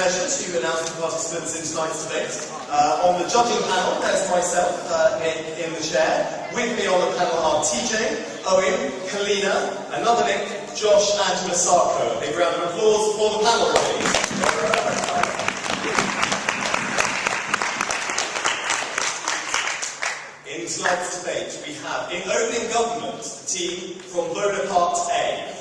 pleasure to announce the participants in tonight's debate. On the judging panel, there's myself in the chair. With me on the panel are TJ, Owen, Kalina, another Nick, Josh and Masako. A big round of applause for the panel, please. In tonight's debate, we have, in opening government, the team from Bonaparte A.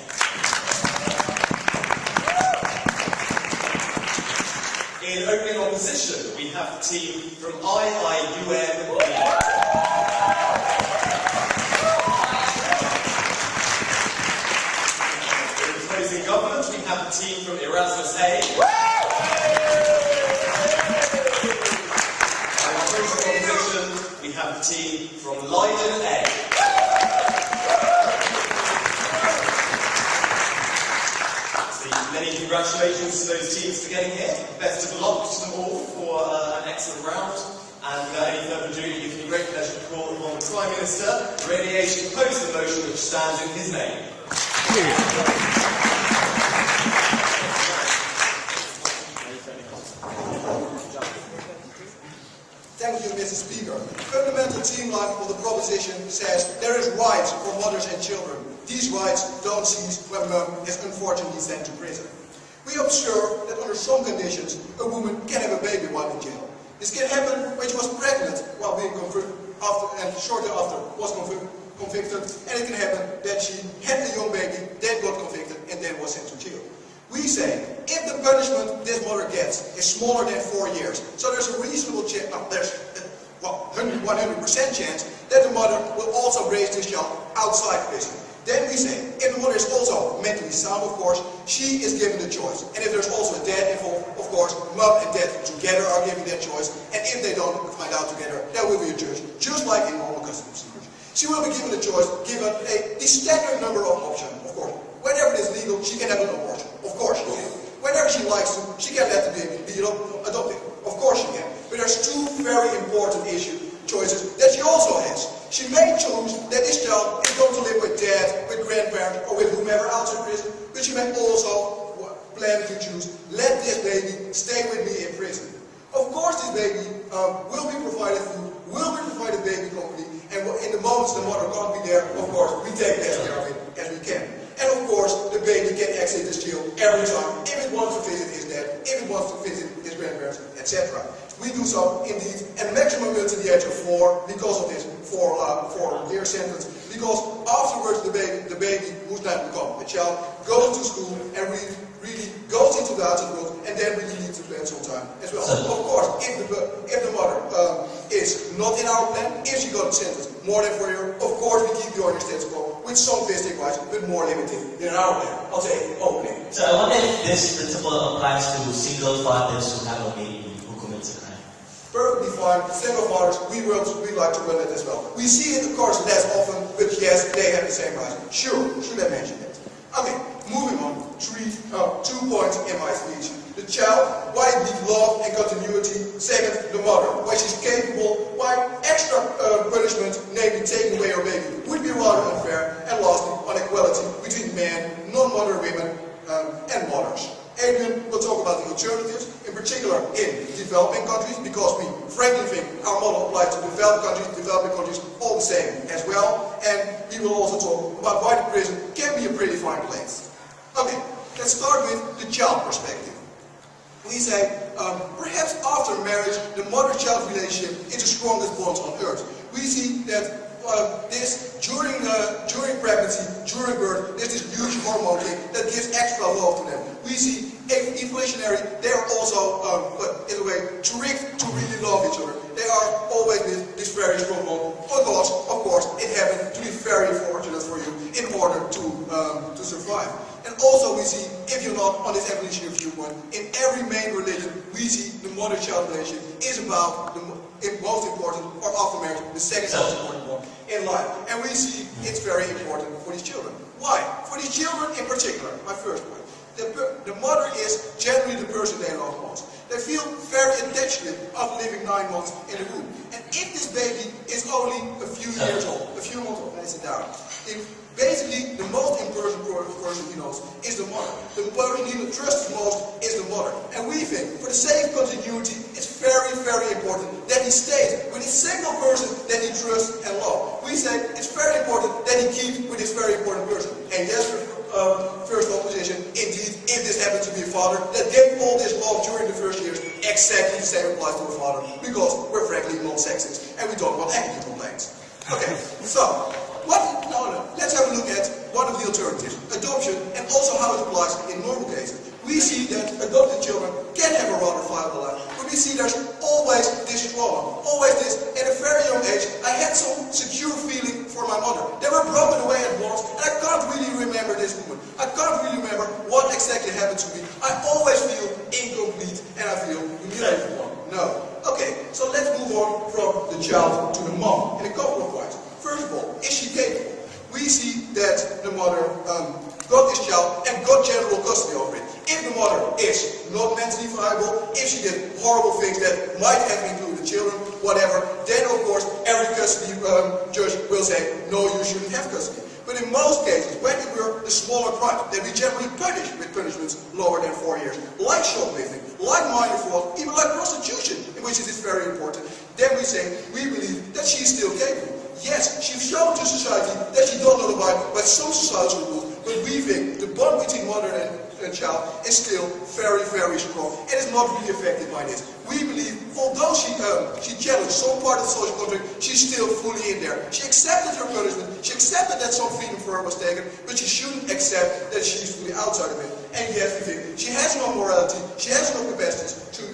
In opening opposition, we have the team from IIUM. In closing government, we have the team from Erasmus A. And in closing opposition, we have the team from Leiden A. Many congratulations to those teams for getting here. Best of luck to them all for an excellent round. And any further ado, it gives me great pleasure to call upon the Prime Minister, Radiation, to pose the motion which stands in his name. Thank you, Mr. Speaker. Fundamental team line of the proposition says there is rights for mothers and children. These rights don't cease when mum is unfortunately sent to prison. We observe that under some conditions a woman can have a baby while in jail. This can happen when she was pregnant while being convicted and shortly after was convicted, and it can happen that she had a young baby, then got convicted and then was sent to jail. We say, if the punishment this mother gets is smaller than 4 years, so there's a reasonable chance, there's a 100% chance that the mother will also raise this child outside prison. Then we say, if the mother is also mentally sound, of course, she is given the choice. And if there's also a dad involved, of course, mom and dad together are given that choice. And if they don't find out together, there will be a judge, just like in normal custody procedures. She will be given the choice, given the standard number of options, of course. Whenever it is legal, she can have an abortion. Of course she can. Whenever she likes to, she can let the baby be adopted. Of course she can. But there's two very important choices that she also has. She may choose that this child is going to live with dad, with grandparents, or with whomever else in prison, but she may also plan to choose, let this baby stay with me in prison. Of course this baby will be provided food, will be provided baby company, and in the moments the mother can't be there, of course, we take best care of it as we can. And of course, the baby can exit this jail every time, if it wants to visit his dad, if it wants to visit his grandparents, etc. We do so indeed, and maximum until the age of 4 because of this 4-year sentence. Because afterwards the baby who's now become a child goes to school and really goes into the outside world, and then really needs to spend some time as well. Of course, if the mother is not in our plan, if she got sentenced more than 4 years, of course we keep the order status quo with some visiting rights, but more limited than our plan. I'll say openly. So I wonder if this principle applies to single fathers who have a baby who commits a crime. Perfectly fine. Single fathers, we like to run it as well. We see it, of course, less often, but yes, they have the same rights. Sure, should I mention it? Okay, moving on. 2 points in my speech. The child, why it needs love and continuity. Second, the mother, why she's capable, why extra punishment, namely taking away her baby, would be rather unfair. And lastly, on equality between men, non-mother women, and mothers. Adrian will talk about the alternatives, in particular in developing countries, because we frankly think our model applies to developing countries all the same as well. And we will also talk about why the prison can be a pretty fine place. Okay, let's start with the child perspective. We say, perhaps after marriage, the mother-child relationship is the strongest bond on earth. We see that during pregnancy, during birth, there's this huge hormone thing that gives extra love to them. We see evolutionary, they are also, in a way, tricked to really love each other. They are always this very strong bond. Because, of course, it happened to be very fortunate for you in order to survive. And also we see, if you're not on this evolutionary viewpoint, in every main religion, we see the mother-child relationship is about the most important, or after marriage, the second most important one in life. And we see it's very important for these children. Why? For these children in particular, my first point. The mother is generally the person they love most. They feel very attached to it after living 9 months in the womb. And if this baby is only a few years old, a few months old, let me sit down. If Basically, the most important person he knows is the mother. The person he trusts the most is the mother. And we think, for the sake of continuity, it's very, very important that he stays with a single person that he trusts and loves. We say it's very important that he keeps with this very important person. And yes, first opposition, indeed, if this happened to be a father that gave all this love during the first years, exactly the same applies to a father, because we're frankly non-sexist and we don't want any complaints. Okay, so let's have a look at one of the alternatives, adoption, and also how it applies in normal cases. We see that adopted children can have a rather viable life, but we see there's always this trauma, always this. At a very young age, I had some secure feeling for my mother. They were broken away at once, and I can't really remember this woman. I can't really remember what exactly happened to me. I always feel incomplete, and I feel humiliated. No. Okay, so let's move on from the child to the mom in a couple of points. First of all, is she capable? We see that the mother got this child and got general custody over it. If the mother is not mentally viable, if she did horrible things that might have included children, whatever, then of course every custody judge will say, no, you shouldn't have custody. But in most cases, when it were the smaller crimes that we generally punish with punishments lower than 4 years, like shoplifting, like minor fraud, even like prostitution, in which it is very important, then we say, we believe that she is still capable. Yes, she's shown to society that she does not abide by some societal rules, but we think the bond between mother and child is still very, very strong and is not really affected by this. We believe, although she challenged some part of the social contract, she's still fully in there. She accepted her punishment, she accepted that some freedom for her was taken, but she shouldn't accept that she's fully outside of it. And yes, we think she has no morality, she has no capacities to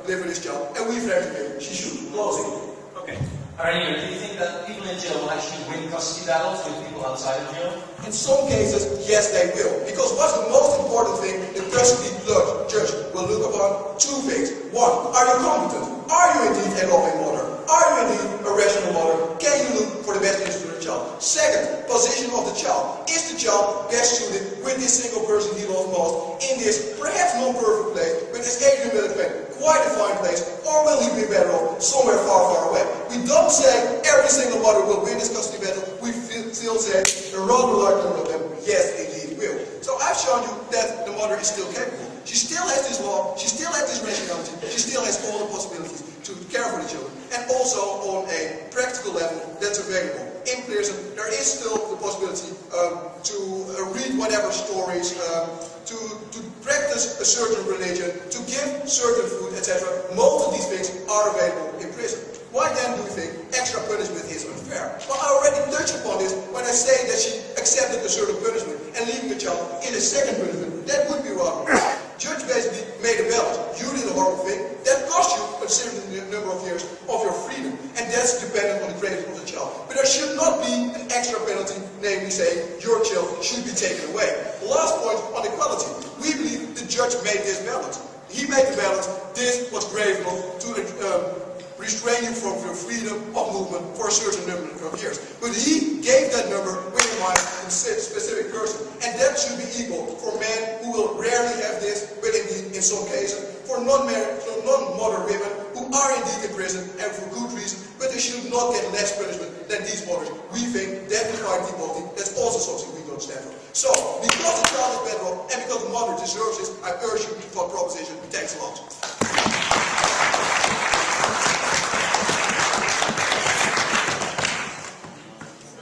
live with this child, and we very think she should. Closing. Okay. Arena, do you think that people in jail will actually win custody battles with people outside of jail? In some cases, yes, they will. Because what's the most important thing the custody judge will look upon? Two things. One, are you competent? Are you indeed a loving mother? Are you indeed a rational mother? Can you look for the best interest of the child? Second, position of the child. Is the child best suited with this single person he loves most in this perhaps non-perfect place, with this Adrian Millet quite a fine place, or will he be better off somewhere far, far away? We don't say every single mother will win this custody battle. We still say a rather large number of them, yes, indeed will. So I've shown you that the mother is still capable. She still has this law, she still has this rationality, she still has all the possibilities to care for the children. And also on a practical level that's available. In prison, there is still the possibility to read whatever stories, to practice a certain religion, to give certain food, etc. Most of these things are available in prison. Why then do we think extra punishment is unfair? Well, I already touched upon this when I say that she accepted a certain punishment and leaving the child in a second punishment. That would be wrong. Judge basically made a balance. You did a horrible thing. That cost you a certain number of years of your freedom. And that's dependent on the gravity of the child. But there should not be an extra penalty, namely saying your child should be taken away. Last point on equality. We believe the judge made this balance. He made the balance. This was grave enough to restrain you from your freedom of movement for a certain number of years. But he gave that number with in mind a specific person. And that should be equal for men who will rarely have this, but indeed in some cases, for non-married, so non-mother women who are indeed in prison and for good reason, but they should not get less punishment than these mothers. We think that is fighting equality. That's also something we don't stand for. So, because the child is better off and because the mother deserves this, I urge you for proposition. Thanks a lot.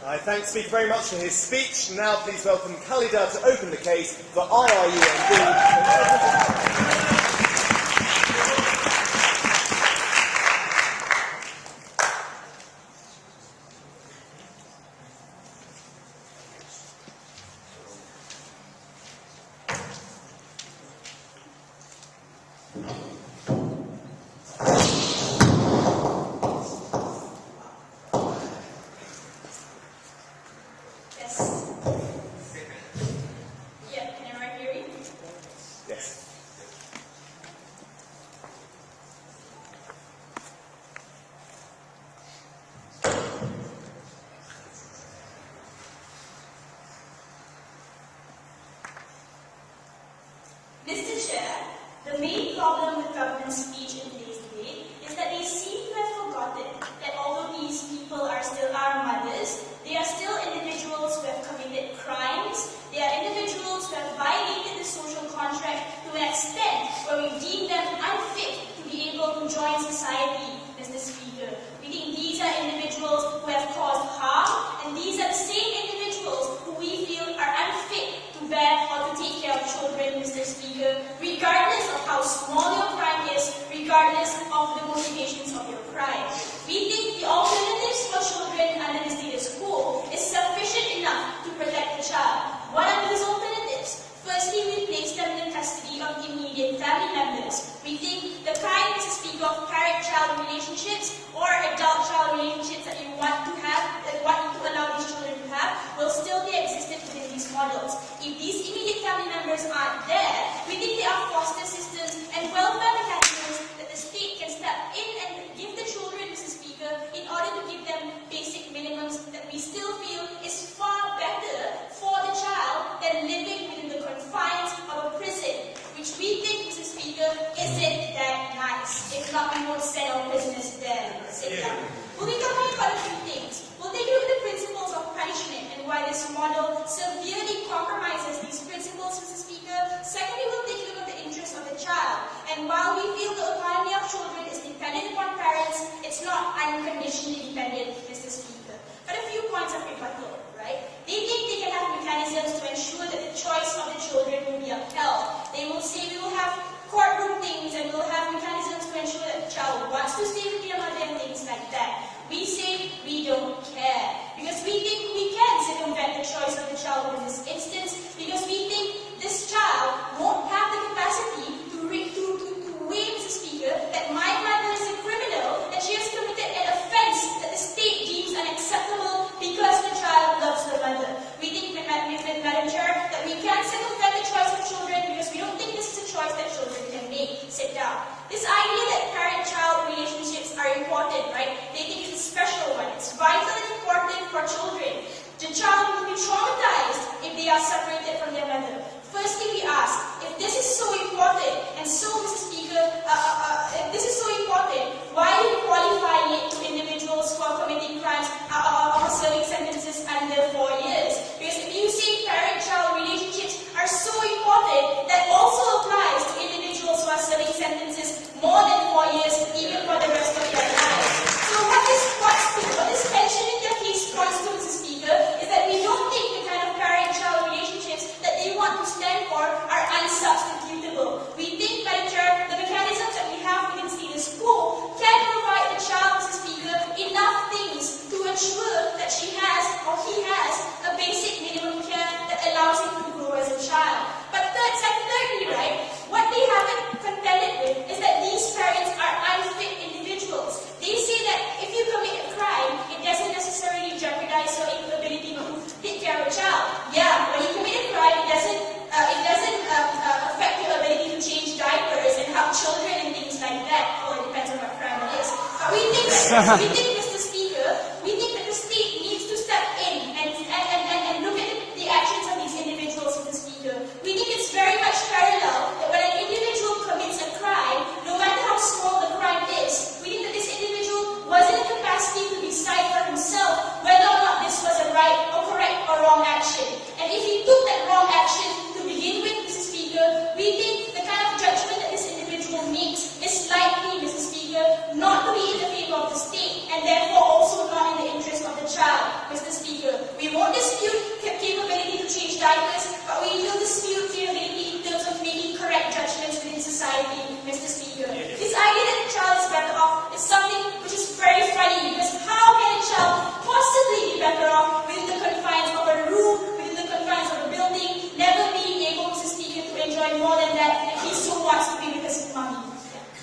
I thank the speaker very much for his speech. Now please welcome Khalida to open the case for IRUMB. Mr. Chair, the main problem with government's speech in today's debate is that they seem to have forgotten that although these people are still our mothers, they are still individuals who have committed the same individuals who we feel are unfit to bear or to take care of children, Mr. Speaker, regardless of how small your crime is, regardless of the motivations of your crime. We think the alternatives for children under the status quo is sufficient enough to protect the child. What are these alternatives? Firstly, we place them in the custody of immediate family members. We think the kind, Mr. Speaker, of parent-child relationships or adult-child relationships that you want to have, that want to allow these children to have, will still be existent within these models. If these immediate family members aren't there, we think there are foster systems and welfare mechanisms that the state can step in and give the children, Mr. Speaker, in order to give them basic minimums that we still feel is far better for the child than living within the confines of a prison, which we think, Mr. Speaker, isn't that nice. If not, we won't send our prisoners there. Sit down. We'll be talking about a few things. We'll take a look at the principles of punishment and why this model severely compromises these principles, Mr. Speaker. Secondly, we'll take a look at the interests of the child. And while we feel the autonomy of children is dependent upon parents, it's not unconditionally dependent, Mr. Speaker. But a few points of rebuttal, right? They think they can have mechanisms to ensure that the choice of the children will be upheld. They will say we will have courtroom things and we'll have mechanisms to ensure that the child wants to stay with their mother and things like that. We say we don't care because we think we can circumvent the choice of the child in this instance because we think this child won't have the capacity to weigh, Mr. Speaker, that my mother is a criminal and she has committed an offense that the state deems unacceptable because the child loves the mother. We think, Madam Chair, that we can circumvent the choice of children because we don't think this is a choice that children can make. Sit down. This idea that parent-child relationships are important, right? They think it's a special one. It's vital and important for children. The child will be traumatized if they are separated from their mother. Firstly, we ask, if this is so important, and so, Mr. Speaker, if this is so important, why are you qualifying it to individuals who are committing crimes or serving sentences under 4 years? Because if you say parent-child relationships are so important, that also applies to individuals who are serving sentences more than 4 years, even for the rest of their lives. So what this tension in their case points to, Mr. Speaker, is that we don't think the kind of parent-child relationships that they want to stand for are unsubstitutable. We think, Madam Chair, the mechanisms that we have within status quo can provide the child, Mr. Speaker, enough things to ensure that she has or he has a basic minimum care that allows him to grow as a child. But thirdly, right, what they haven't contended with is that these parents are unfit individuals. They say that if you commit a crime, it doesn't necessarily jeopardize your ability to take care of a child. Yeah, when you commit a crime, it doesn't affect your ability to change diapers and have children and things like that. Well, it depends on what crime it is. But we think, Mr. Speaker, we think that the state needs to step in and look at the actions of these individuals, Mr. Speaker. We think it's very much parallel that when an individual commits a crime, no matter how small the crime is, we think that this individual was in a capacity to decide for himself whether or not this was a right or correct or wrong action. And if he took that wrong action to begin with, Mr. Speaker, we think the kind of judgment that this individual makes is likely, Mr. Speaker, not to be in the favor of the state and therefore also not in the interest of the child, Mr. Speaker. We won't dispute capability to change diapers, but we will dispute capability in terms of making correct judgments within society, Mr. Speaker. This idea that the child is better off is something which is very funny because how can a child possibly be better off within the confines of a room, within the confines of a building, never being able, Mr. Speaker, to enjoy more than that if he so wants to be with his mommy?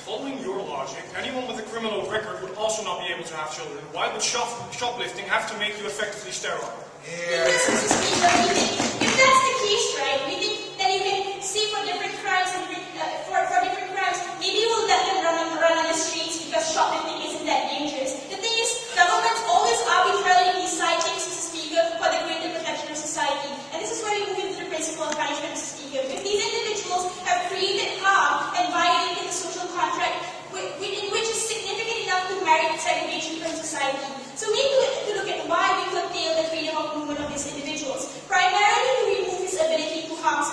Following your logic, anyone with a criminal record would also not be able to have children. Why would shoplifting have to make you effectively sterile? Because, Mr. Speaker, we think, if that's the case, right, we think that you can see for different crimes and for different crimes, maybe we'll let them run on the streets because shoplifting isn't that dangerous. The thing is, governments always arbitrarily decide things, Mr. Speaker, for the greater protection of society. And this is where we move into the principle of punishment, Mr. Speaker. If these individuals have created harm and violated the social contract, in which is significant enough to merit segregation from society. So we need to look at why we curtail the freedom of movement of these individuals. Primarily to remove his ability to harm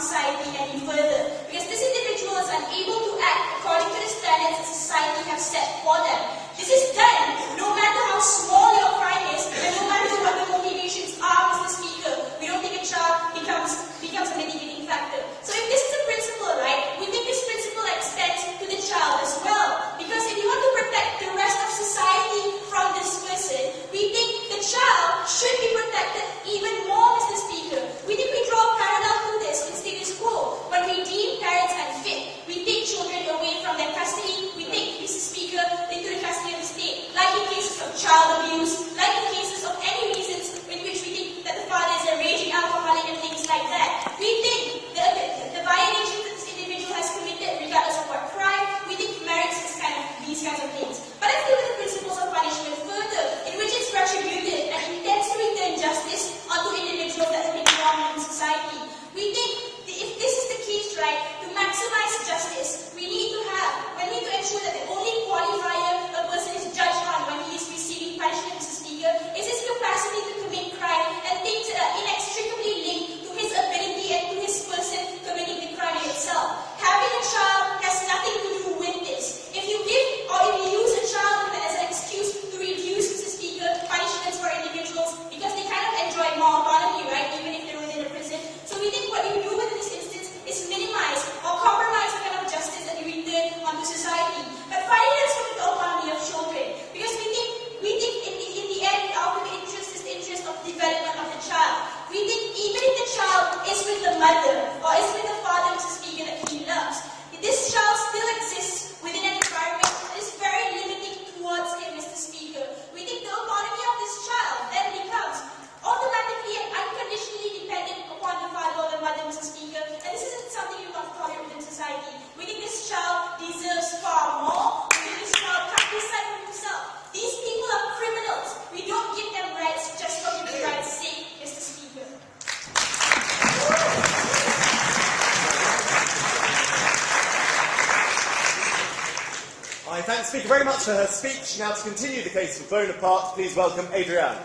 thank the speaker very much for her speech. Now to continue the case for Bonaparte, please welcome Adrienne.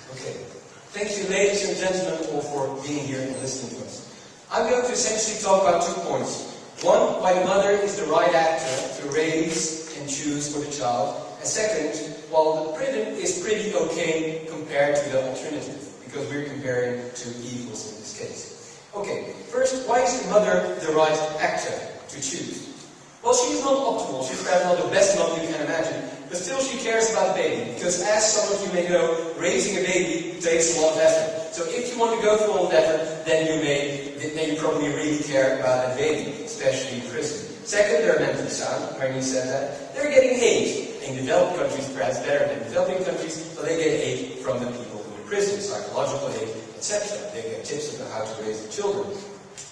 Okay. Thank you, ladies and gentlemen, all for being here and listening to us. I'm going to essentially talk about 2 points. One, why the mother is the right actor to raise and choose for the child. And second, while the prison is pretty okay compared to the alternative, because we're comparing 2 evils in this case. Okay, first, why is the mother the right actor to choose? Well, she's not optimal, she's perhaps not the best mother you can imagine, but still she cares about the baby, because as some of you may know, raising a baby takes a lot of effort. So if you want to go through all that effort, then you probably really care about a baby, especially in prison. Second, they're mentally sound, Marnie said that. They're getting aid. In developed countries, perhaps better than developing countries, but they get aid from the people who are in prison, psychological aid, etc. They get tips about how to raise their children.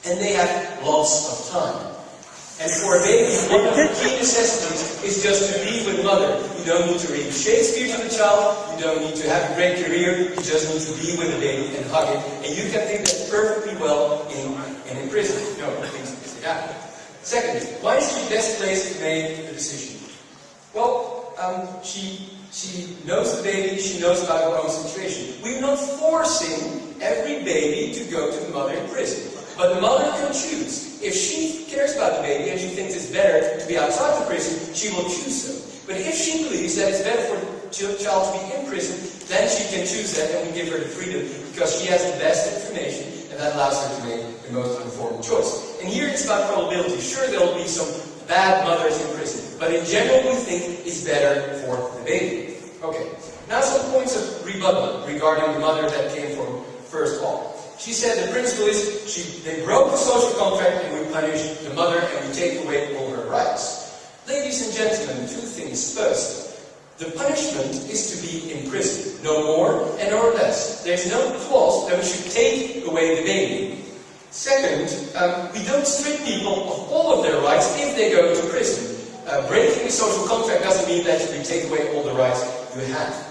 And they have lots of time. And for a baby, one of the key necessities is just to be with mother. You don't need to read Shakespeare to the child, you don't need to have a great career, you just need to be with the baby and hug it. And you can think that perfectly well in prison. No, things happen. Secondly, why is she best placed to make the decision? Well, she knows the baby, she knows about her own situation. We're not forcing every baby to go to the mother in prison. But the mother can choose. If she cares about the baby and she thinks it's better to be outside the prison, she will choose so. But if she believes that it's better for the child to be in prison, then she can choose that and we give her the freedom because she has the best information and that allows her to make the most informed choice. And here it's about probability. Sure, there will be some bad mothers in prison, but in general we think it's better for the baby. Okay, now some points of rebuttal regarding the mother that came from first law. She said the principle is they broke the social contract and we punish the mother and we take away all her rights. Ladies and gentlemen, 2 things. First, the punishment is to be in prison, no more and no less. There's no clause that we should take away the baby. Second, we don't strip people of all of their rights if they go to prison. Breaking the social contract doesn't mean that we take away all the rights you have.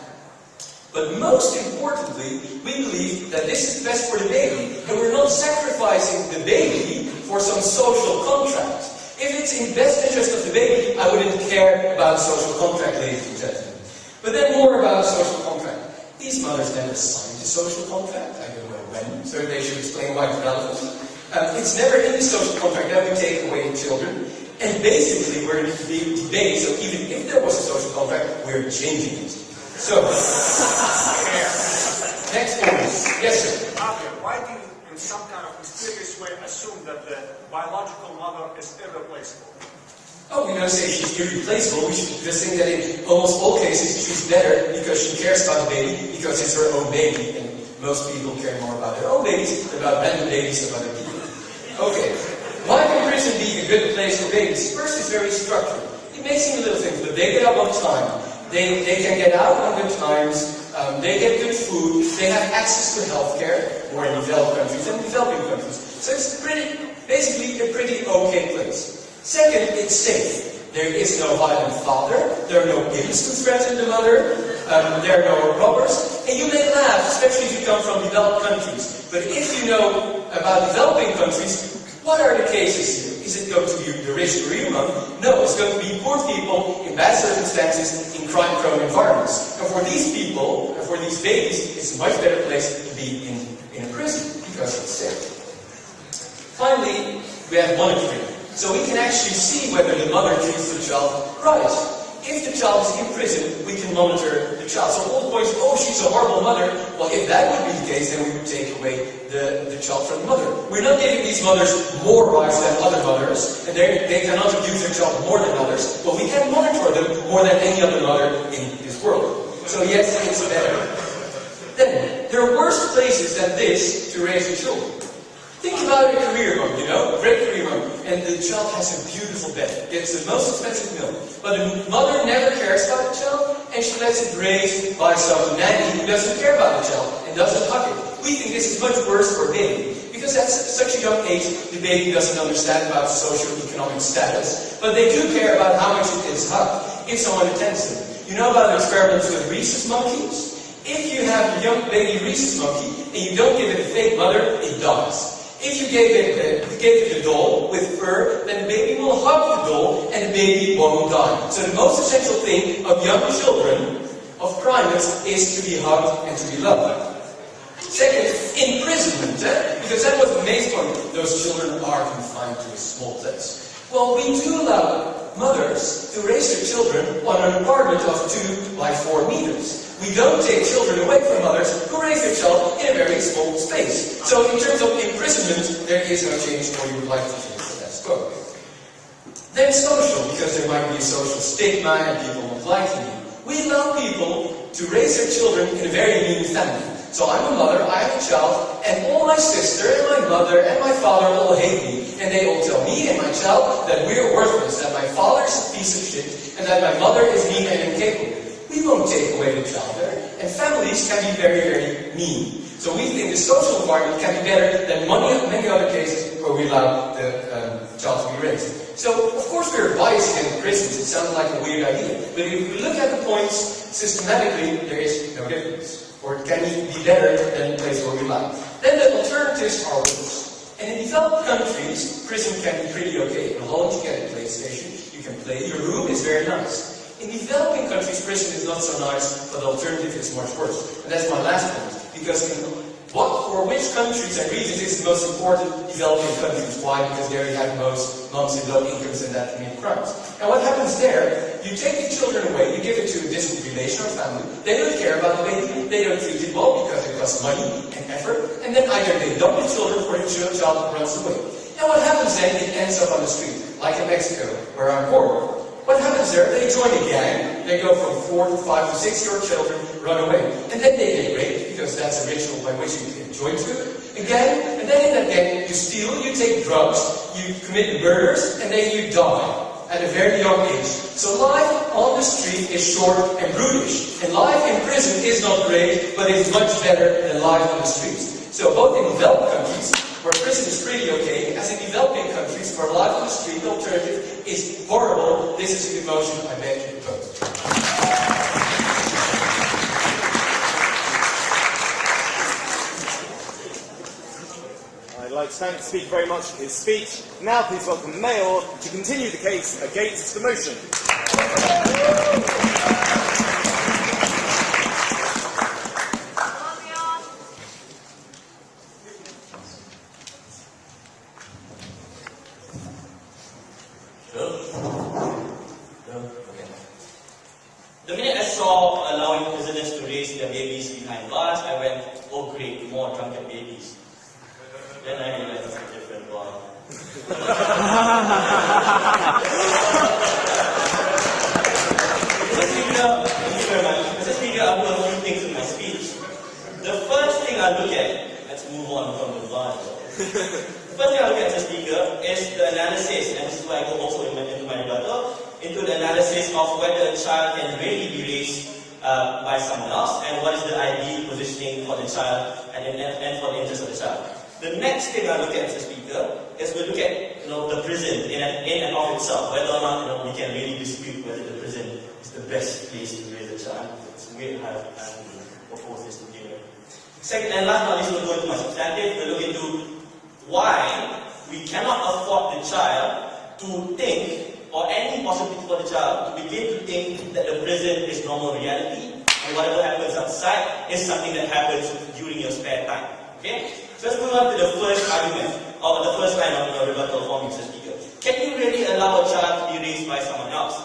But most importantly, we believe that this is best for the baby, and we're not sacrificing the baby for some social contract. If it's in best interest of the baby, I wouldn't care about social contract, ladies and gentlemen. But then more about social contract. These mothers never signed a social contract. I don't know when, so they should explain why it's relevant. It's never in the social contract that we take away children. And basically, we're in the debate, so even if there was a social contract, we're changing it. So, next point. Yes, sir. Why do you, in some kind of mysterious way, assume that the biological mother is irreplaceable? Oh, we don't say she's irreplaceable. We should just think that in almost all cases she's better because she cares about the baby, because it's her own baby, and most people care more about their own babies than about random babies of other people. Okay. Why can prison be a good place for babies? First, it's very structured. It may seem a little thing, but they get up on time. They can get out on good times, they get good food, they have access to healthcare, more in developed countries than developing countries. So it's basically a pretty okay place. Second, it's safe. There is no violent father, there are no pimps to threaten the mother, there are no robbers, and you may laugh, especially if you come from developed countries. But if you know about developing countries, what are the cases here? Is it going to be the rich career month? No, it's going to be poor people in bad circumstances in crime-prone environments. And for these people, and for these babies, it's a much better place to be in a prison because it's safe. Finally, we have monitoring. So we can actually see whether the mother treats the child right. If the child is in prison, we can monitor the child. So all the points, oh, she's a horrible mother. Well, if that would be the case, then we would take away the child from the mother. We're not giving these mothers more rights than other mothers, and they cannot abuse their child more than others, but we can monitor them more than any other mother in this world. So yes, it's better. Then, there are worse places than this to raise your children. Think about a career home, a great career home, and the child has a beautiful bed, gets the most expensive meal, but the mother never cares about the child, and she lets it raised by some nanny who doesn't care about the child and doesn't hug it. We think this is much worse for a baby, because at such a young age, the baby doesn't understand about socio-economic status, but they do care about how much it is hugged, if someone attends them. You know about the experiments with rhesus monkeys? If you have a young baby rhesus monkey, and you don't give it a fake mother, it dies. If you gave it a doll with fur, then the baby will hug the doll and the baby won't die. So the most essential thing of young children, of primates, is to be hugged and to be loved. Second, imprisonment, because that was the main point. Those children are confined to a small place. Well, we do allow mothers to raise their children on an apartment of 2 by 4 meters. We don't take children away from mothers who raise their child in a very small space. So in terms of imprisonment, there is no change, or you would like to change the status quo. Then social, because there might be a social stigma and people won't like me. We allow people to raise their children in a very mean family. So I'm a mother, I have a child, and all my sister and my mother and my father all hate me. And they all tell me and my child that we're worthless, that my father is a piece of shit, and that my mother is mean and incapable. We won't take away the child there. And families can be very, very mean. So we think the social environment can be better than many other cases where we allow the child to be raised. So, of course, we're biased against prisons. It sounds like a weird idea. But if we look at the points systematically, there is no difference. Or it can even be better than the place where we like. Then the alternatives are worse. And in developed countries, prison can be pretty okay. In Holland, you get a PlayStation, you can play, your room is very nice. In developing countries, prison is not so nice, but the alternative is much worse. And that's my last point. Because for which countries and regions is the most important? Developing countries. Why? Because there you have most moms with low incomes and that commit crimes. And what happens there? You take the children away, you give it to a distant relation or family. They don't care about the baby, they don't treat it well because it costs money and effort. And then either they dump the children or the child runs away. And what happens then? It ends up on the street, like in Mexico, where I'm born. What happens there? They join a gang, they go from 4 to 5 to 6-year-old children, run away. And then they get raped, because that's a ritual by which you can join to a gang. And then in that gang, you steal, you take drugs, you commit murders, and then you die at a very young age. So life on the street is short and brutish. And life in prison is not great, but it's much better than life on the streets. So both in developed countries, where prison is pretty okay, as in developing countries where life on the street, the alternative, is horrible, this is the motion I beg to propose. I'd like to thank the Speaker very much for his speech. Now please welcome the Mayor to continue the case against the motion. The minute I saw allowing prisoners to raise their babies behind bars, I went, oh great, more drunken babies. Then I realized it's a different bar. Mr. Speaker, I'll do a few things in my speech. The first thing I look at, let's move on from the bar. The first thing I look at, Mr. Speaker, is the analysis, and this is why I go also into my rebuttal, into the analysis of whether a child can really be raised by someone else, and what is the ideal positioning for the child and for the interest of the child. The next thing I look at, Mr. Speaker, is we look at the prison in and of itself, whether or not we can really dispute whether the prison is the best place to raise a child. It's weird how I propose this to you. Second and last but not least, we'll go into my substantive. We'll look into why we cannot afford the child to think, or any possibility for the child to begin to think that the prison is normal reality, and whatever happens outside is something that happens during your spare time. Okay? So let's move on to the first argument, or the first line of your rebuttal for Mr. Speaker. Can you really allow a child to be raised by someone else?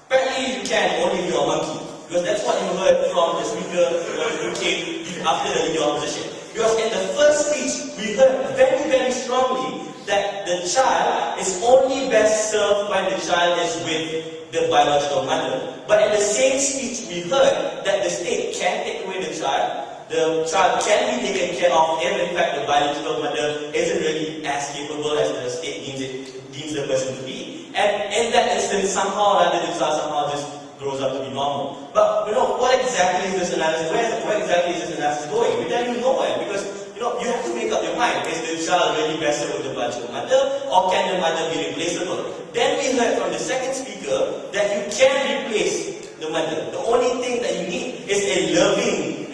Apparently you can, only if you're a monkey. Because that's what you heard from the speaker who came after the leader opposition. Because in the first speech, we heard very, very strongly that the child is only best served when the child is with the biological mother. But in the same speech, we heard that the state can take away the child can be taken care of if in fact the biological mother isn't really as capable as the state deems the person to be. And in that instance, somehow or other, the child somehow just grows up to be normal. But what exactly is this analysis? Where exactly is this analysis going? We tell you nowhere, because you have to make up your mind. Is the child really best served with the biological mother, or can the mother be replaceable? Then we heard from the second speaker that you can replace the mother. The only thing that you need is a loving,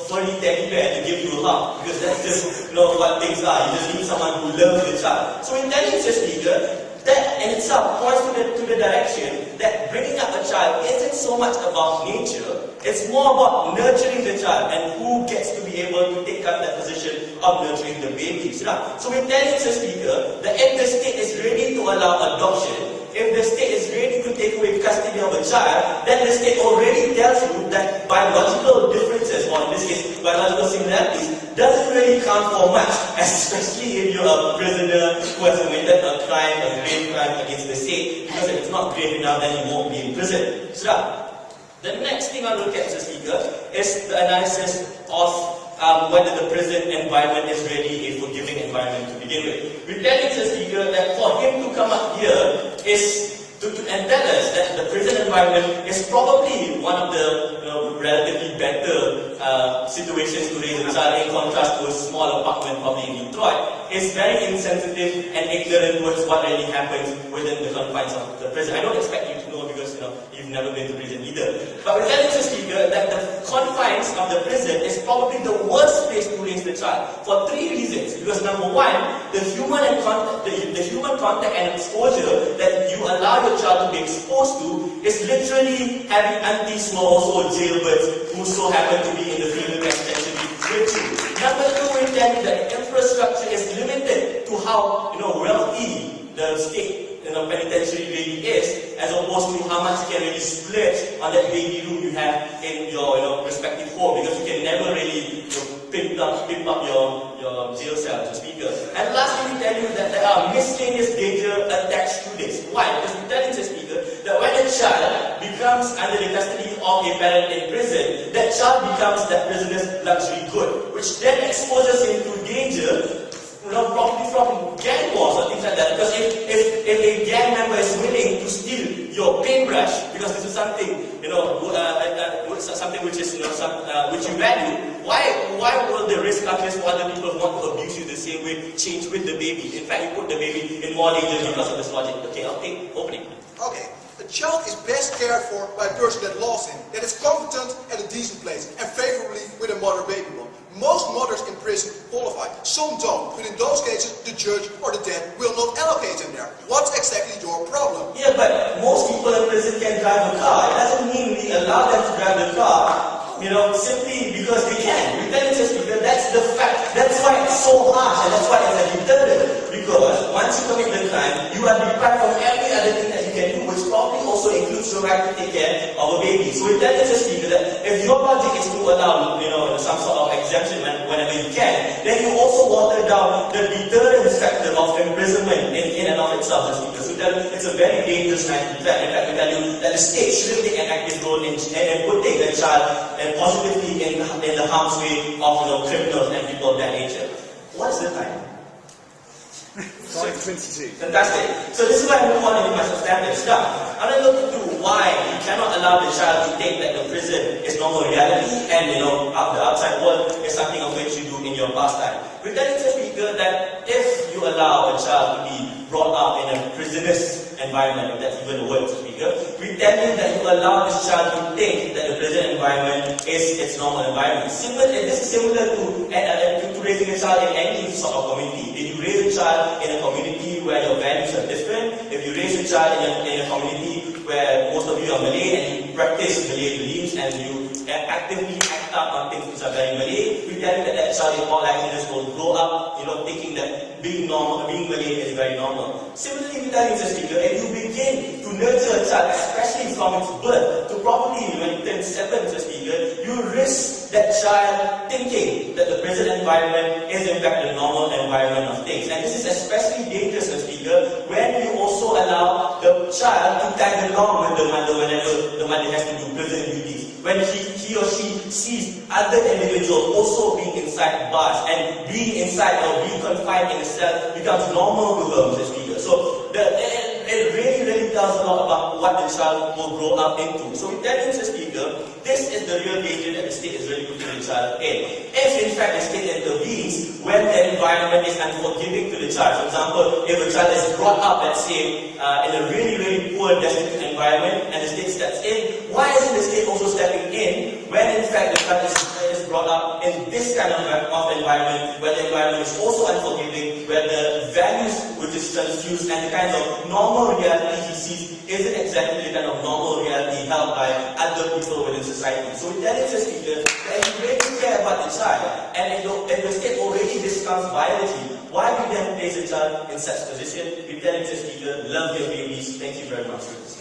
furry teddy bear to give you a hug, because that's just, what things are. You just need someone who loves the child. So intelligence speaker, that in itself points to the direction that bringing up a child isn't so much about nature, it's more about nurturing the child and who gets to be able to take up that position of nurturing the baby. So intelligence speaker, that if the state is ready to allow adoption, if the state is ready to take away custody of a child, then the state already tells you that biological differences, or in this case, biological similarities, doesn't really count for much, especially if you're a prisoner who has committed a crime, a grave crime against the state, because if it's not grave enough, then you won't be in prison. The next thing I'll look at, Mr. Speaker, is the analysis of whether the prison environment is really a forgiving environment to begin with. We tell Mr. Speaker that for him to come up here is and tell us that the prison environment is probably one of the relatively better situations to raise a child in contrast to a small apartment probably in Detroit, is very insensitive and ignorant towards what really happens within the confines of the prison. I don't expect you to know because you've never been to prison either. But we tell Mr. Speaker that the confines of the prison is probably the worst place to raise the child for three reasons. Because number one, the human contact and exposure that you allow your child to be exposed to is literally having aunties who are also jailbirds who so happen to be in the female penitentiary with you. Number two, we tell you that infrastructure is limited to how wealthy the state penitentiary really is, as opposed to how much you can really splurge on that baby room you have in your respective home, because you can never really pimp up your jail cell, to speak of. And lastly, we tell you that there are miscellaneous danger attached to this. Why? Because we tell you, Mr. Speaker, that when a child becomes under the custody of a parent in prison, that child becomes that prisoner's luxury good, which then exposes him to danger, probably from gang wars or things like that. Because if a gang member is willing to steal your paintbrush, because this is something something which is which you value, why will the risk factors for other people who want to abuse you the same way change with the baby? In fact, you put the baby in more danger because of this logic. Okay, I'll take opening. Okay. A child is best cared for by a person that loves him, that is competent at a decent place, and favorably with a mother-baby bond. Most mothers in prison qualify, some don't, but in those cases, the judge or the dad will not allocate them there. What's exactly your problem? Yeah, but most people in prison can drive a car. It doesn't mean we allow them to drive the car, simply because they can. We tell you just because that's the fact. That's why it's so harsh, and that's why it's a deterrent. Because once you commit the crime, you are deprived from every other thing that you can do, which probably also includes your right to take care of a baby. So we tell you just that if your logic is to allow, some sort of exemption whenever you can, then you also water down the deterrence factor of imprisonment in and of itself. So we tell you it's a very dangerous man to track. In fact, we tell you that the state shouldn't take an active role in putting the child positively in the harm's way of criminals and people of that nature. What's the time? 5:22. Fantastic. So this is why I move on into my substantive stuff. I'm going to look into why you cannot allow the child to think that the prison is normal reality and the outside world is something of which you do in your pastime. We tell you, Speaker, that if you allow a child to be brought up in a prisonous environment, if that's even a word, Speaker, we tell you that you allow this child to think that the prison environment is its normal environment. This is similar to raising a child in any sort of community. If you raise a child in a community where your values are different, if you raise a child in a community where most of you are Malay and you practice Malay beliefs and you actively act out on things which are very Malay, we tell you that child in all likeliness will grow up, thinking that being Malay is very normal. Similarly, we tell you, Mr. Speaker, if you begin to nurture a child, especially from its birth, to probably when it turns 7, Mr. Speaker, you risk that child thinking that the prison environment is in fact the normal environment of things. And this is especially dangerous, Mr. Speaker, when you also allow the child to tag along with the mother whenever the mother has to do prison duties. When he or she sees other individuals also being inside bars and being inside or being confined in a cell becomes normal to her, Mr. Speaker. So it really tells a lot about what the child will grow up into. So we tell you, Mr. Speaker, this is the real danger that the state is really putting the child in. If in fact the state intervenes when there environment is unforgiving to the child. For example, if a child is brought up, let's say, in a really, really poor, destitute environment, and the state steps in, why isn't the state also stepping in when in fact the child is brought up in this kind of environment, where the environment is also unforgiving, where the values which is transfused and the kind of normal reality he sees isn't exactly the kind of normal reality held by other people within society. So we tell him as teachers that if you really care about the child, and if the state already discounts biology, why we then place a child in such position? We tell him as teachers, love your babies. Thank you very much for this.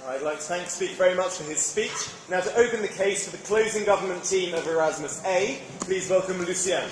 I'd like to thank the speaker very much for his speech. Now to open the case for the closing government team of Erasmus A, please welcome Lucien.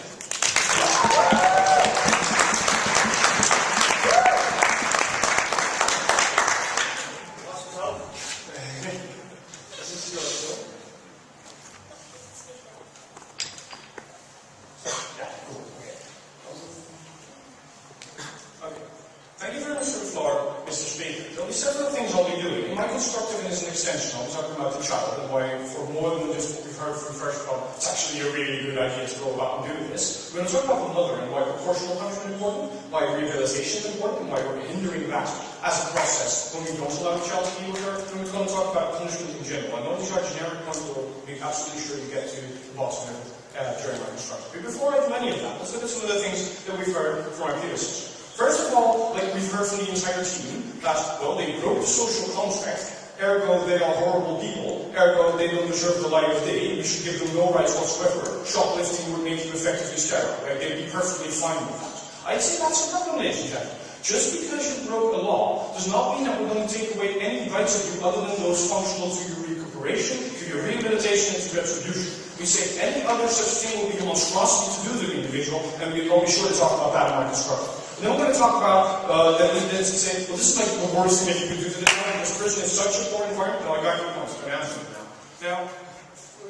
Thank you very much for the floor, Mr. Speaker. There will be several things I'll be doing. In my constructive and as an extension, I'll be talking about the child and why, for more than just what we've heard from first of all, it's actually a really good idea to go about and do this. We're going to talk about the mother and why proportional punishment is important, why rehabilitation is important, and why we're hindering that as a process when we don't allow the child to be with her. And we're going to talk about punishment in general. I know these are generic points, but we'll be absolutely sure to get to the bottom of it during my construction. But before I do any of that, let's look at some of the things that we've heard from our predecessors. First of all, like we've heard from the entire team, that, well, they broke the social contract, ergo they are horrible people, ergo they don't deserve the light of day, we should give them no rights whatsoever. Shoplifting would make you effectively sterile, right? They'd be perfectly fine with that. I'd say that's a problem, ladies and gentlemen. Just because you broke a law does not mean that we're going to take away any rights of you other than those functional to your recuperation, to your rehabilitation, and to retribution. We say any other such thing will be a monstrosity to do to the individual, and we'll be sure to talk about that in my construction. And then we're going to talk about that we then say, well, this is like the worst thing that you could do to the child. This prison is such a poor environment. No, I got your points. I'm going to answer them now.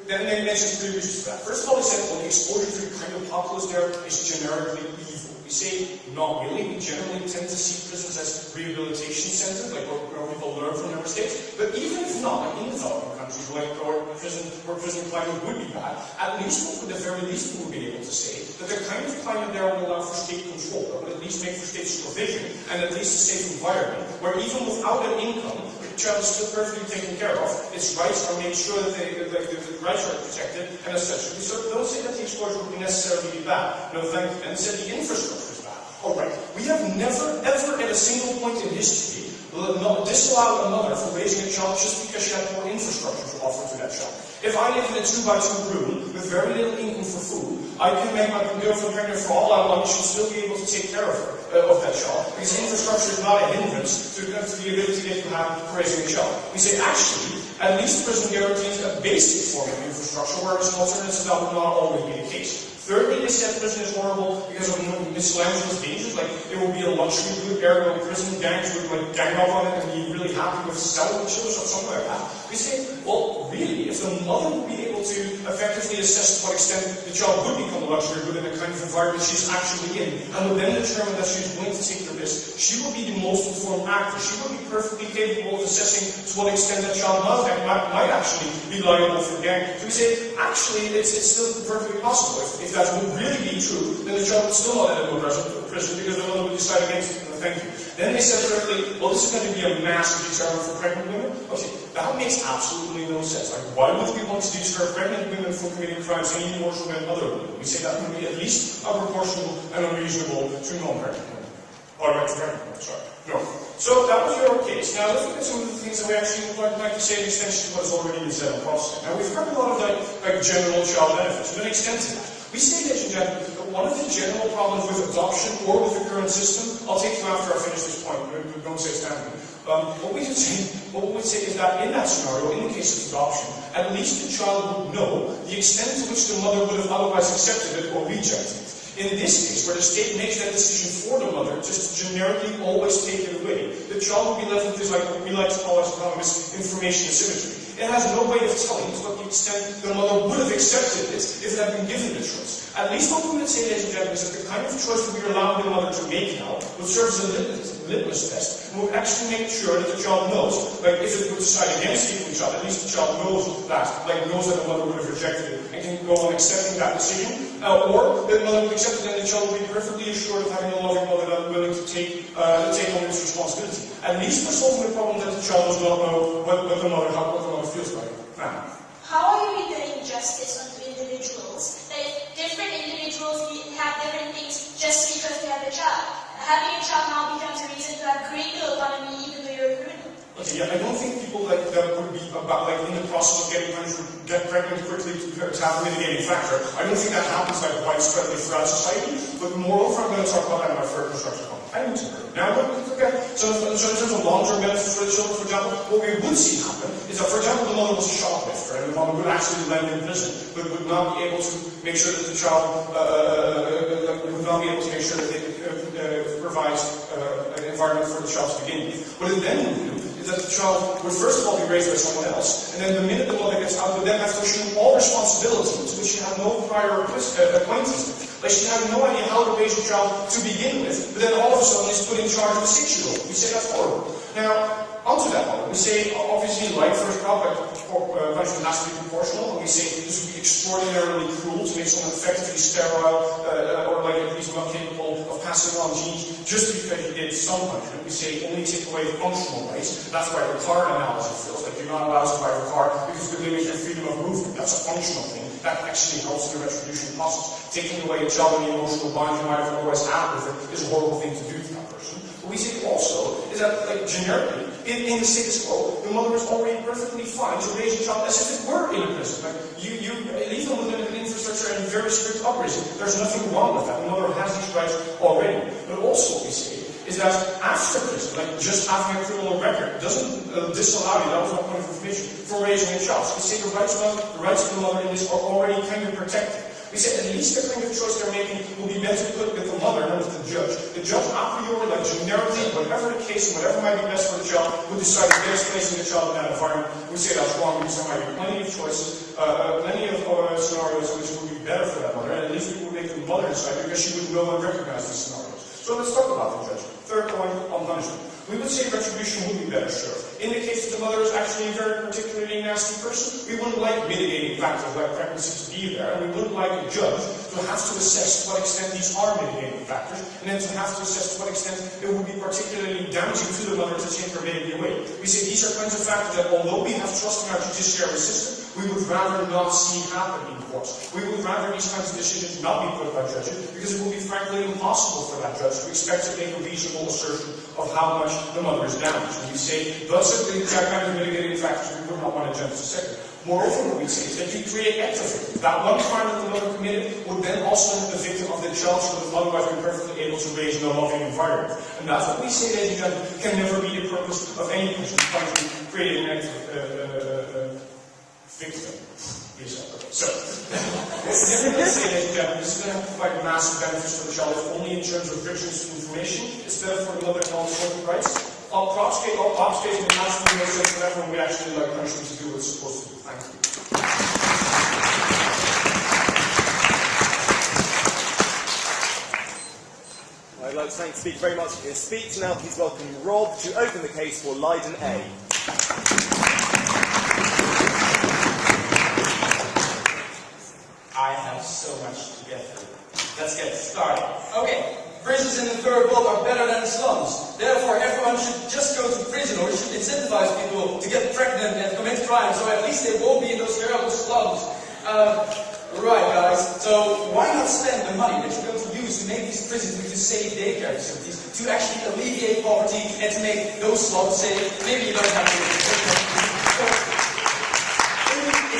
Then they mentioned three reasons for that. First of all, they said, well, the exposure to the kind of populace there is generically evil. We say, not really. We generally tend to see prisons as rehabilitation centers, like where people learn from their mistakes. But even if not, like in developing countries, like where prison climate would be bad, at least, at the very least, we would be able to say that the kind of climate there would allow for state control, that would at least make for state supervision, and at least a safe environment, where even without an income, the child is still perfectly taken care of, its rights are made sure that the rights are protected, and as such. So don't say that the exposure would necessarily be bad. No, thank you. And said the infrastructure is bad. Alright, we have never, ever at a single point in history disallowed a mother from raising a child just because she had more infrastructure to offer to that child. If I live in a 2x2 room with very little income for food, I can make my girlfriend pregnant for all I want, and she'll still be able to take care of her, of that child. Because infrastructure is not a hindrance to the ability that you have for raising a child. We say, actually, at least prison guarantees a basic form of infrastructure, whereas alternatives that would not always be the case. Thirdly, they said prison is horrible because of miscellaneous dangers, like it will be a luxury good, ergo prison gangs would like gang up on it and be really happy with sandwiches or something like that. We say, well, really, if the mother would be able to effectively assess to what extent the child would become a luxury good in the kind of environment she's actually in, and would then determine that she's willing to take the risk, she would be the most informed actor. She would be perfectly capable of assessing to what extent that child might actually be liable for gang. So we say, actually, it's still perfectly possible. If that would really be true, then the child would still not end up in prison because the mother would decide against it. Thank you. Then they said thirdly, well, this is going to be a massive deterrent for pregnant women. Okay, that makes absolutely no sense. Like, why would we want to deter pregnant women from committing crimes any more so than other women? We say that would be at least unproportional and unreasonable to non-pregnant women. Or to pregnant women, sorry. No. So that was your case. Now let's look at some of the things that we actually would like to say in extension to what has already been said on processing. Now we've heard a lot of like general child benefits, but in extent to that. We say, ladies and gentlemen, that one of the general problems with adoption or with the current system, I'll take you after I finish this point, don't say standing. What we would say is that in that scenario, in the case of adoption, at least the child would know the extent to which the mother would have otherwise accepted it or rejected it. In this case, where the state makes that decision for the mother, just generically always take it away, the child will be left with this, like what we like to call as economists, information asymmetry. It has no way of telling to what the extent the mother would have accepted it if it had been given the choice. At least what we would say, ladies and gentlemen, is that the kind of choice that we are allowing the mother to make now would serve as a litmus test and would actually make sure that the child knows, like if it would decide against keeping the child, at least the child knows that the mother would have rejected it and can go on accepting that decision, or the mother would accept it and the child would be perfectly assured of having a loving mother that is willing to take on this responsibility. At least we're solving the problem that the child does not know what the mother feels like. Now, how are you doing justice onto individuals? That different individuals have different things just because they have a child. Having a child now becomes a reason to have greater autonomy even though you're a criminal. Okay, yeah, I don't think people that would be about in the process of getting punished would get pregnant quickly to have a mitigating factor. I don't think that happens widespreadly throughout society. But moreover, I'm going to talk about that in my third construction comment. I need to agree. Now, so in terms of long-term benefits for the children, for example, what we would see happen is that, for example, the mother was a shoplifter, and the mother would actually land in prison, but would not be able to make sure that the child would not be able to make sure that it provides an environment for the child to begin with. What it then would do is that the child would first of all be raised by someone else, and then the minute the mother gets out, would then have to assume all responsibilities to which she had no prior acquaintance with. Like she had no idea how to raise a child to begin with, but then all of a sudden is put in charge of a 6-year-old. We say that's horrible. Now, onto that one, we say, obviously, like first crop, punishment has to be proportional, and we say this would be extraordinarily cruel to make someone effectively sterile, or at least not capable of passing on genes just because you did some punishment. We say only take away functional rights. That's why the car analogy feels like you're not allowed to buy a car because it limits your freedom of movement. That's a functional thing. That actually helps the retribution process. Taking away a child and the emotional bond you might have otherwise had with it is a horrible thing to do to that person. What we say also is that, generically, in the status quo, the mother is already perfectly fine to raise a child as if it were in a prison. You leave them within an infrastructure and very strict upbringing. There's nothing wrong with that. The mother has these rights already. But also, what we say is that after prison, just having a criminal record, doesn't disallow you, that was my point of information, for raising a child. So we say the rights of the mother in this are already kind of protected. We say at least the kind of choice they're making will be better put with the mother than with the judge. The judge, a priori, generically, whatever the case and whatever might be best for the child, would decide the best placing the child in that environment. We say that's wrong because there might be plenty of choices, plenty of scenarios which would be better for that mother, and at least we would make the mother decide because she would know and recognize these scenarios. So let's talk about the judge. Third point on punishment. We would say retribution would be better served. In the case that the mother is actually a very particularly nasty person, we wouldn't like mitigating factors like pregnancy to be there, and we wouldn't like a judge to have to assess to what extent these are mitigating factors, and then to have to assess to what extent it would be particularly damaging to the mother to take her baby away. We say these are kinds of factors that, although we have trust in our judiciary system, we would rather not see happen in courts. We would rather these kinds of decisions not be put by judges, because it would be frankly impossible for that judge to expect to make a reasonable assertion of how much the mother is damaged. And we say, those are the exact kind of mitigating factors we would not want to judge the second. Moreover, what we say is that you create extra victims. That one crime that the mother committed would then also have the victim of the child so that the mother might be perfectly able to raise in a loving environment. And that's what we say, ladies and gentlemen, can never be the purpose of any country creating an extra victim. So, let's say, ladies and gentlemen, this is going to provide massive benefits for the child, if only in terms of richness of information. It's better for the mother and all the children's rights. All props case in the past few years, whatever, we actually like punishment to do what it's supposed to do. Thank you. I'd like to thank the speaker very much for his speech. Now please welcome Rob to open the case for Leiden A. I have so much to get through. Let's get started. Okay, prisons in the third world are better than the slums. Therefore, everyone should just go to prison, or should incentivize people to get pregnant and commit crime, so at least they won't be in those terrible slums. Right, guys. So why not spend the money that you're going to use to make these prisons into safe daycare facilities, to actually alleviate poverty and to make those slums safe? Maybe you don't have to.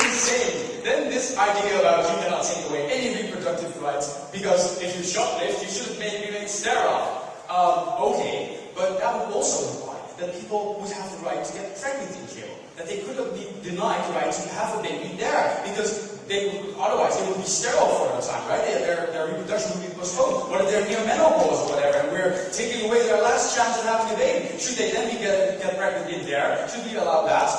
Insane. Then this idea about you cannot take away any reproductive rights because if you shoplift, you shouldn't maybe be made sterile. Okay, but that would also imply that people would have the right to get pregnant in jail. That they could not be denied the right to have a baby there, because otherwise they would be sterile for a time, right? Their reproduction would be postponed. What if they're near menopause or whatever, and we're taking away their last chance of having a baby? Should they then get pregnant in there? Should we allow that?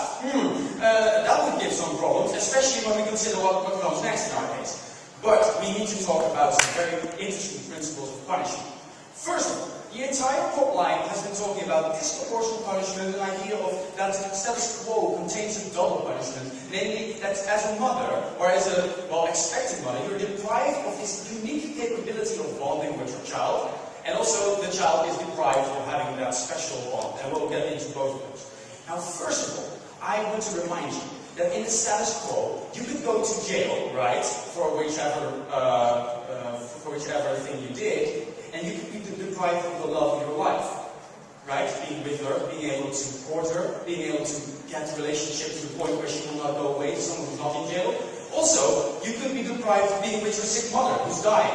That would give some problems, especially when we consider what comes next in our case. But we need to talk about some very interesting principles of punishment. First of all, the entire pop line has been talking about disproportionate punishment, an idea of that status quo contains a double punishment, namely that as a mother, or as a, expected mother, you're deprived of this unique capability of bonding with your child, and also the child is deprived of having that special bond, and we'll get into both of those. Now, first of all, I want to remind you that in the status quo, you could go to jail, right, for whichever thing you did, and you could be deprived of the love of your wife, right? Being with her, being able to support her, being able to get the relationship to the point where she will not go away to someone who's not in jail. Also, you could be deprived of being with your sick mother who's dying,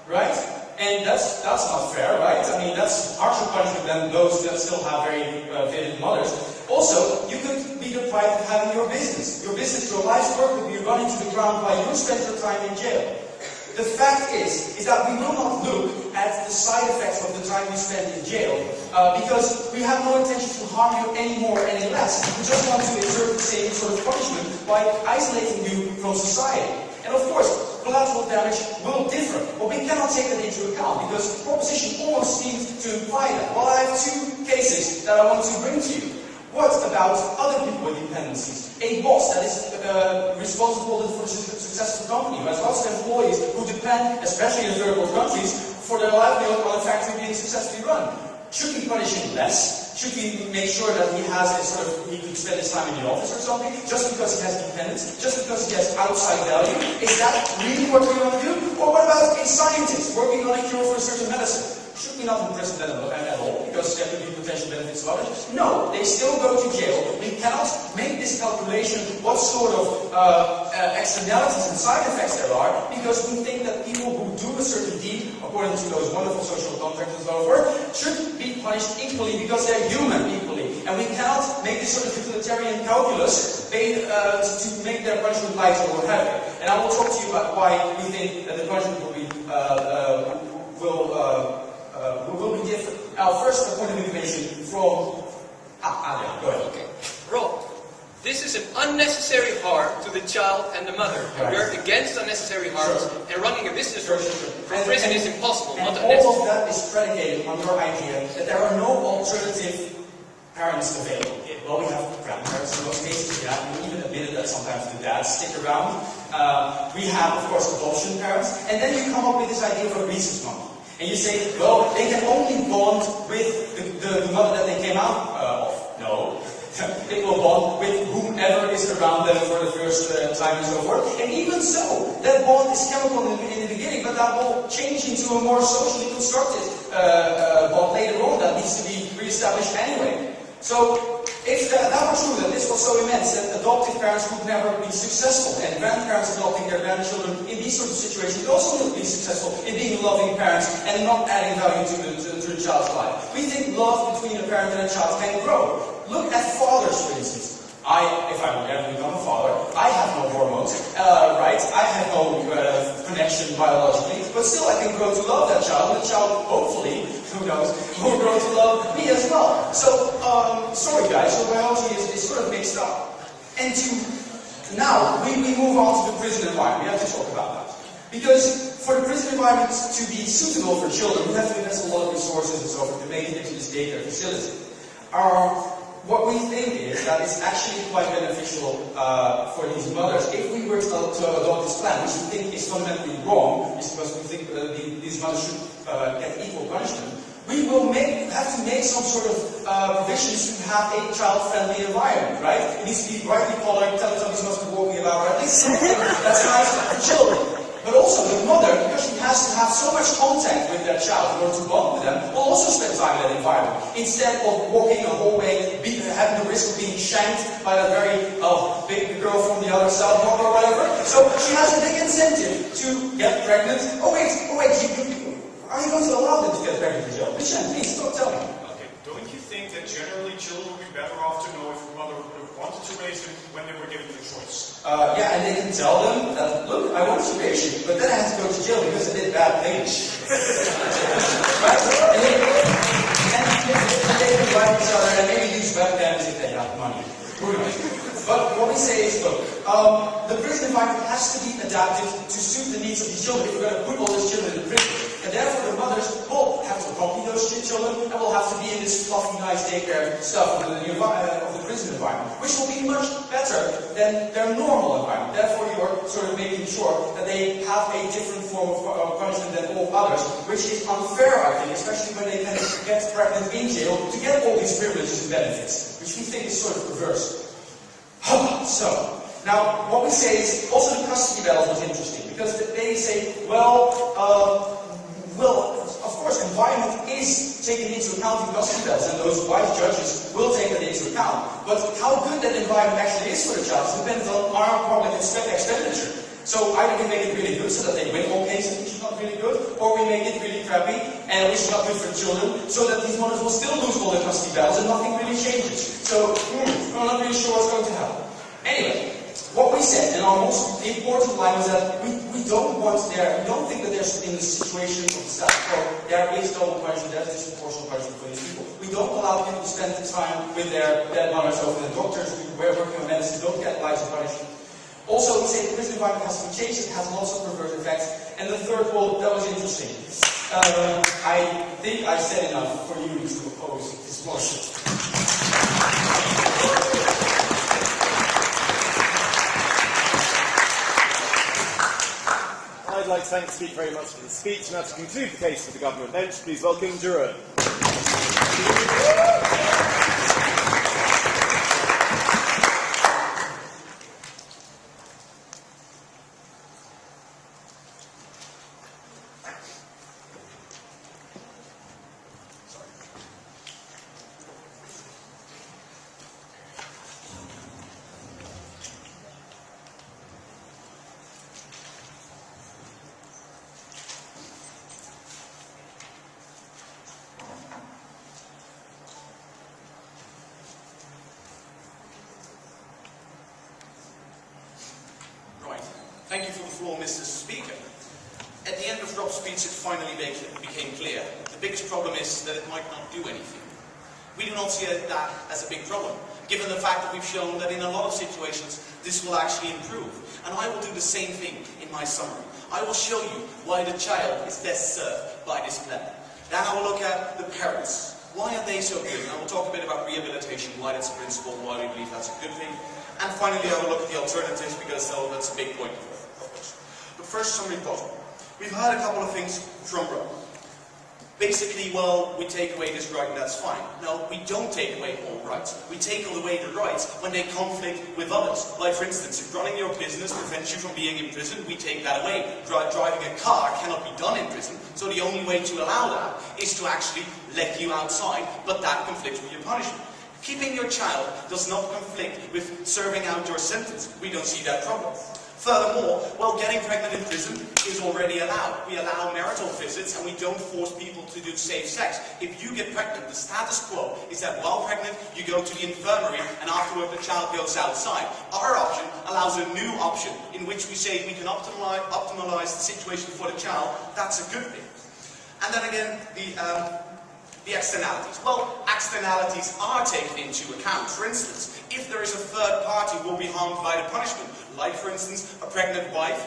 right? And that's not fair, right? I mean, that's harsher punishment than those that still have very vivid mothers. Also, you could be deprived of having your business. Your business, your life's work would be running to the ground while you spend your time in jail. The fact is that we will not look at the side effects of the time you spend in jail, because we have no intention to harm you any more, any less. We just want to exert the same sort of punishment by isolating you from society. And of course, collateral damage will differ, but we cannot take that into account, because the proposition almost seems to imply that. Well, I have two cases that I want to bring to you. What about other people with dependencies? A boss that is responsible for the success of the company, who has lots of employees who depend, especially in third world countries, for their livelihood on a factory being successfully run. Should we punish him less? Should we make sure that he has he can spend his time in the office or something, just because he has dependence, just because he has outside value? Is that really what we want to do? Or what about a scientist working on a cure for a certain medicine? Should we not imprison them at all, because there could be potential benefits of others? No, they still go to jail. We cannot make this calculation what sort of externalities and side effects there are, because we think that people who do a certain deed, according to those wonderful social contracts and so forth, should be punished equally because they're human equally. And we cannot make this sort of utilitarian calculus to make their punishment lighter or heavier. And I will talk to you about why we think that the punishment will be different. Now, first, a point of information from Alia. Go ahead. Okay. Rob, this is an unnecessary harm to the child and the mother. Right. We're against unnecessary harms, and running a business from prison is impossible. And all of that is predicated on your idea that there are no alternative parents available. Well, we have grandparents in most cases, yeah, we even admitted that sometimes the dads stick around. We have, of course, adoption parents, and then you come up with this idea of a reasons monkey. And you say, well, they can only bond with the mother that they came out of. No. They will bond with whomever is around them for the first time and so forth. And even so, that bond is chemical in the beginning, but that will change into a more socially constructed bond later on that needs to be re-established anyway. So, if that were true, that this was so immense that adoptive parents would never be successful, and grandparents adopting their grandchildren in these sorts of situations would also not be successful in being loving parents and not adding value to the child's life. We think love between a parent and a child can grow. Look at fathers, for instance. If I would ever become a father, I have no hormones, right? I have no connection biologically, but still I can grow to love that child, and the child, hopefully, who knows, will grow to love me as well. So, sorry guys, your biology is sort of mixed up. And now, we move on to the prison environment. We have to talk about that. Because for the prison environment to be suitable for children, we have to invest a lot of resources and so forth to make it into this daycare facility. What we think is that it's actually quite beneficial for these mothers if we were to adopt this plan, which we think is fundamentally wrong, because we think these mothers should get equal punishment. We will have to make some sort of provisions to have a child-friendly environment, right? It needs to be brightly colored, Teletubbies must be walking about, or at least something that's nice for children. But also the mother, because she has to have so much contact with that child in order to bond with them, will also spend time in that environment. Instead of walking a hallway, having the risk of being shanked by that very big girl from the other South Block or whatever. So she has a big incentive to get pregnant. Oh wait, are you going to allow them to get pregnant in jail? Michelle, please, don't tell me. Okay, don't you think that generally children would be better off to know if a mother would have wanted to raise them when they were given the choice? Yeah, and they can tell them that, look, I want to raise you, but then I have to go to jail because I did bad things. Right? And they can write each other and maybe use webcams if they have money. Who knows? But what we say is, look, the prison environment has to be adapted to suit the needs of these children if we're going to put all these children in prison. And therefore the mothers will have to accompany those children and will have to be in this fluffy, nice daycare stuff of the prison environment, which will be much better than their normal environment. Therefore you are sort of making sure that they have a different form of punishment than all others, which is unfair, I think, especially when they can get pregnant in jail to get all these privileges and benefits, which we think is sort of perverse. So, now what we say is, also the custody battle was interesting, because they say, well, of course, environment is taken into account in custody battles, and those wise judges will take that into account. But how good that environment actually is for the child depends on our public expenditure. So either we make it really good so that they win all cases, which is not really good, or we make it really crappy, and which is not good for the children, so that these mothers will still lose all their custody battles and nothing really changes. So, I'm not really sure what's going to happen. Anyway, what we said, and our most important line was that we don't think that there's in the situation of the status quo, there is double punishment, there's disproportional punishment for these people. We don't allow people to spend the time with their dead mothers over the doctors who are working on medicine, don't get lives of punishment. Also, we say the prison environment has to be changed, it has lots of perverse effects. And the third quote, that was interesting. I think I said enough for you to oppose this motion. I'd like to thank the speaker very much for the speech. Now to conclude the case for the government bench, please welcome Jerome. Thank you for the floor, Mr. Speaker. At the end of Rob's speech, it finally became clear. The biggest problem is that it might not do anything. We do not see that as a big problem, given the fact that we've shown that in a lot of situations, this will actually improve. And I will do the same thing in my summary. I will show you why the child is best served by this plan. Then I will look at the parents. Why are they so good? And I will talk a bit about rehabilitation, why that's a principle, why we believe that's a good thing. And finally, I will look at the alternatives, because that's a big point of us. But first, summary bottom. We've heard a couple of things from Rob. Basically, well, we take away this right and that's fine. No, we don't take away all rights. We take away the rights when they conflict with others. Like, for instance, if running your business prevents you from being in prison, we take that away. Driving a car cannot be done in prison, so the only way to allow that is to actually let you outside, but that conflicts with your punishment. Keeping your child does not conflict with serving out your sentence. We don't see that problem. Furthermore, well, getting pregnant in prison is already allowed. We allow marital visits and we don't force people to do safe sex. If you get pregnant, the status quo is that while pregnant, you go to the infirmary and afterward the child goes outside. Our option allows a new option in which we say we can optimize the situation for the child. That's a good thing. And then again, the externalities. Well, externalities are taken into account. For instance, if there is a third party who will be harmed by the punishment, like for instance, a pregnant wife,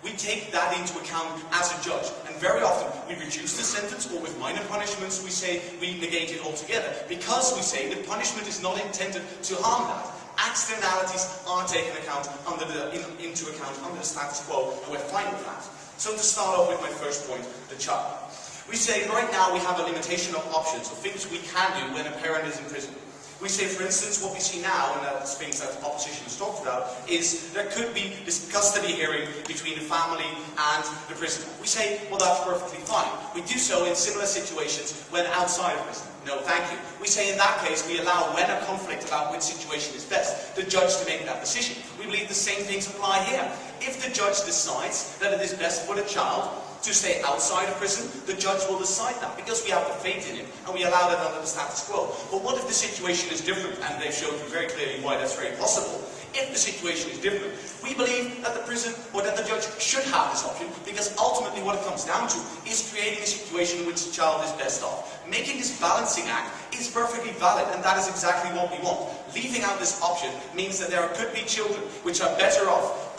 we take that into account as a judge. And very often we reduce the sentence, or with minor punishments we say we negate it altogether, because we say the punishment is not intended to harm that. Externalities are taken into account under the status quo, and we're fine with that. So to start off with my first point, the child. We say right now we have a limitation of options, of things we can do when a parent is in prison. We say, for instance, what we see now, and that's things that the opposition has talked about, is there could be this custody hearing between the family and the prisoner. We say, well, that's perfectly fine. We do so in similar situations when outside of prison. No, thank you. We say in that case, we allow, when a conflict about which situation is best, the judge to make that decision. We believe the same things apply here. If the judge decides that it is best for the child to stay outside of prison, the judge will decide that because we have the faith in him and we allow that under the status quo. But what if the situation is different? And they've showed you very clearly why that's very possible. If the situation is different, we believe that the prison or that the judge should have this option, because ultimately what it comes down to is creating a situation in which the child is best off. Making this balancing act is perfectly valid, and that is exactly what we want. Leaving out this option means that there could be children which are better off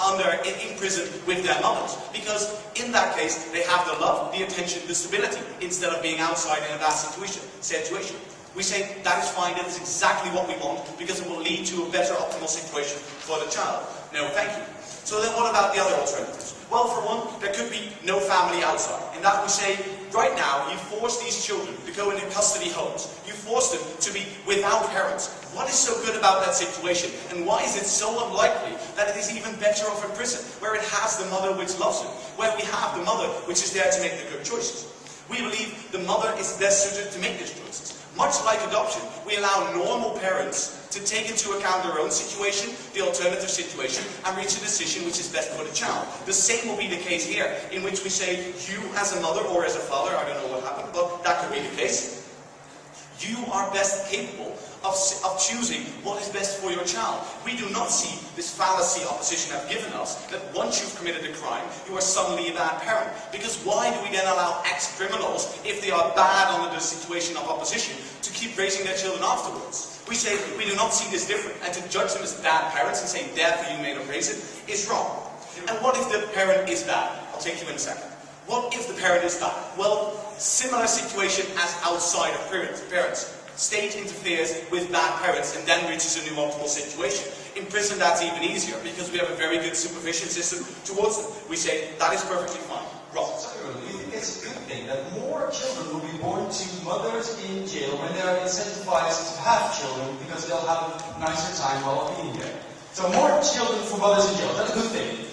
in prison with their mothers, because in that case they have the love, the attention, the stability, instead of being outside in a bad situation. We say that is fine, that is exactly what we want, because it will lead to a better optimal situation for the child. No, thank you. So then what about the other alternatives? Well, for one, there could be no family outside. In that we say, right now, you force these children to go into custody homes. You force them to be without parents. What is so good about that situation? And why is it so unlikely that it is even better off in prison, where it has the mother which loves them, where we have the mother which is there to make the good choices? We believe the mother is best suited to make these choices. Much like adoption, we allow normal parents to take into account their own situation, the alternative situation, and reach a decision which is best for the child. The same will be the case here, in which we say, you as a mother or as a father, I don't know what happened, but that could be the case. You are best capable of choosing what is best for your child. We do not see this fallacy opposition have given us, that once you've committed a crime, you are suddenly a bad parent. Because why do we then allow ex-criminals, if they are bad under the situation of opposition, to keep raising their children afterwards? We say we do not see this different, and to judge them as bad parents and say, therefore you may not raise it, is wrong. And what if the parent is bad? I'll take you in a second. What if the parent is bad? Well, similar situation as outside of parents. State interferes with bad parents and then reaches a new optimal situation. In prison that's even easier, because we have a very good supervision system towards them. We say, that is perfectly fine. Wrong. It's a good thing that more children will be born to mothers in jail when they are incentivized to have children, because they'll have a nicer time while being there. So more children for mothers in jail, that's a good thing.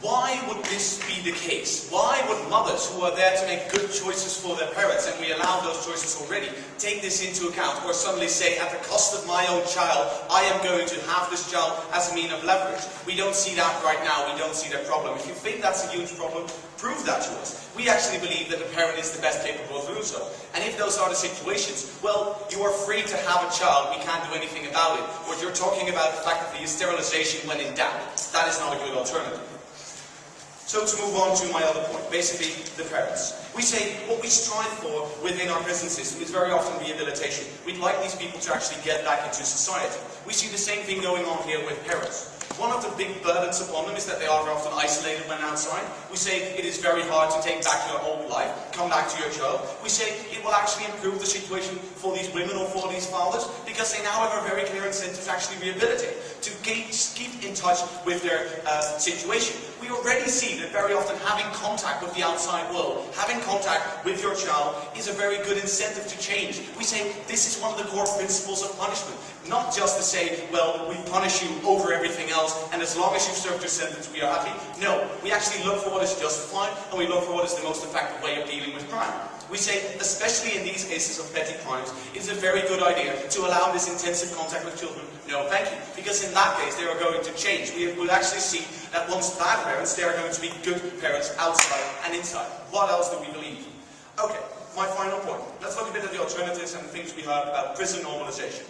Why would this be the case? Why would mothers who are there to make good choices for their parents, and we allow those choices already, take this into account, or suddenly say, at the cost of my own child, I am going to have this child as a mean of leverage? We don't see that right now, we don't see that problem. If you think that's a huge problem, prove that to us. We actually believe that the parent is the best capable of doing so. And if those are the situations, well, you are free to have a child, we can't do anything about it. What you're talking about, the fact that the sterilization when in doubt, that is not a good alternative. So to move on to my other point, basically the parents. We say what we strive for within our prison system is very often rehabilitation. We'd like these people to actually get back into society. We see the same thing going on here with parents. One of the big burdens upon them is that they are often isolated when outside. We say it is very hard to take back your old life, come back to your child. We say it will actually improve the situation for these women or for these fathers, because they now have a very clear incentive to actually rehabilitate, to keep in touch with their situation. We already see that very often having contact with the outside world, having contact with your child, is a very good incentive to change. We say this is one of the core principles of punishment. Not just to say, well, we punish you over everything else, and as long as you've served your sentence, we are happy. No, we actually look for what is justified, and we look for what is the most effective way of dealing with crime. We say, especially in these cases of petty crimes, it's a very good idea to allow this intensive contact with children. No, thank you. Because in that case, they are going to change. We will actually see that once bad parents, they are going to be good parents outside and inside. What else do we believe? Okay, my final point. Let's look a bit at the alternatives and the things we heard about prison normalization.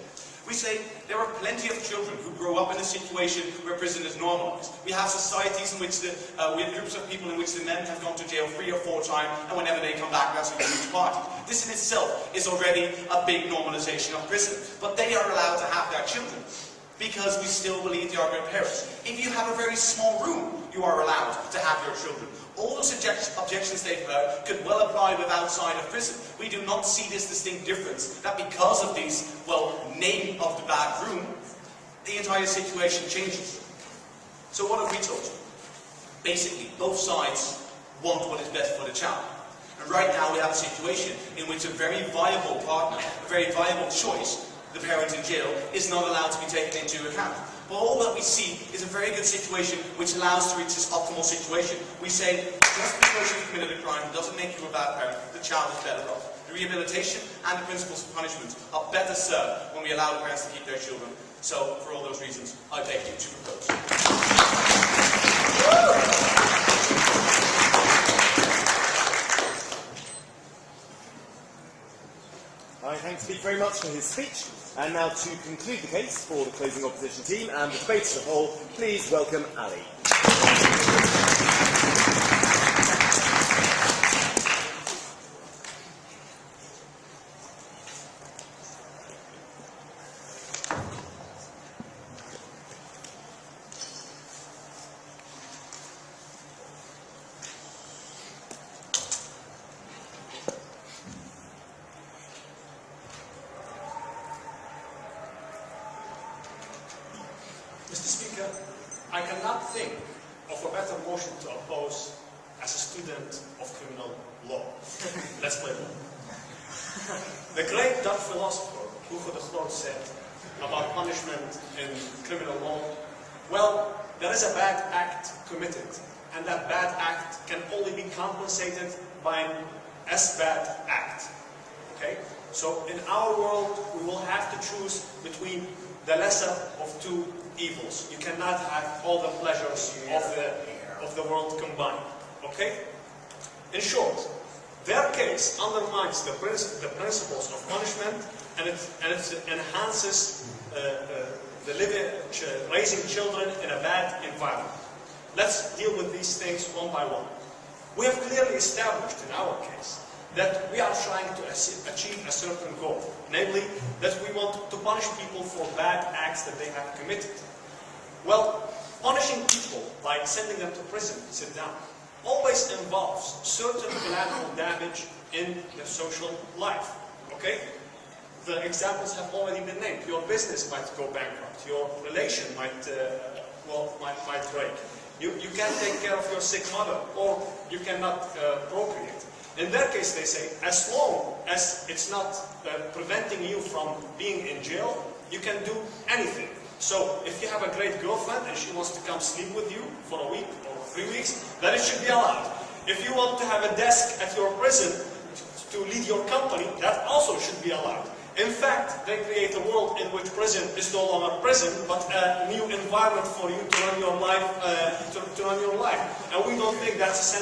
We say there are plenty of children who grow up in a situation where prison is normalized. We have societies in which we have groups of people in which the men have gone to jail 3 or 4 times, and whenever they come back, that's a huge party. This in itself is already a big normalization of prison. But they are allowed to have their children, because we still believe they are good parents. If you have a very small room, you are allowed to have your children. All those objections they've heard could well apply with outside of prison. We do not see this distinct difference, that because of these, well, name of the bad room, the entire situation changes. So what have we told you? Basically, both sides want what is best for the child. And right now we have a situation in which a very viable partner, a very viable choice, the parent in jail, is not allowed to be taken into account. But all that we see is a very good situation which allows to reach this optimal situation. We say, just because you've committed a crime doesn't make you a bad parent, the child is better off. The rehabilitation and the principles of punishment are better served when we allow the parents to keep their children. So, for all those reasons, I beg you to propose. thank Speak very much for his speech. And now to conclude the case for the closing opposition team and the debate as a whole, please welcome Ali. Mr. Speaker, I cannot think of a better motion to oppose as a student of criminal law. Let's play ball. The great Dutch philosopher Hugo de Groot said about punishment in criminal law, well, there is a bad act committed, and that bad act can only be compensated by an as bad act. Okay? So in our world, we will have to choose between the lesser of two evils. You cannot have all the pleasures of the world combined. Okay? In short, their case undermines the principles of punishment, and it enhances raising children in a bad environment. Let's deal with these things one by one. We have clearly established in our case that we are trying to achieve a certain goal, namely that we want to punish people for bad acts that they have committed. Well, punishing people by sending them to prison, sit down, always involves certain collateral damage in their social life. Okay? The examples have already been named. Your business might go bankrupt. Your relation might break. You can't take care of your sick mother, or you cannot procreate. In their case, they say, as long as it's not preventing you from being in jail, you can do anything. So, if you have a great girlfriend and she wants to come sleep with you for a week or 3 weeks, then it should be allowed. If you want to have a desk at your prison to lead your company, that also should be allowed. In fact, they create a world in which prison is no longer prison, but a new environment for you to run your life. And we don't think that's a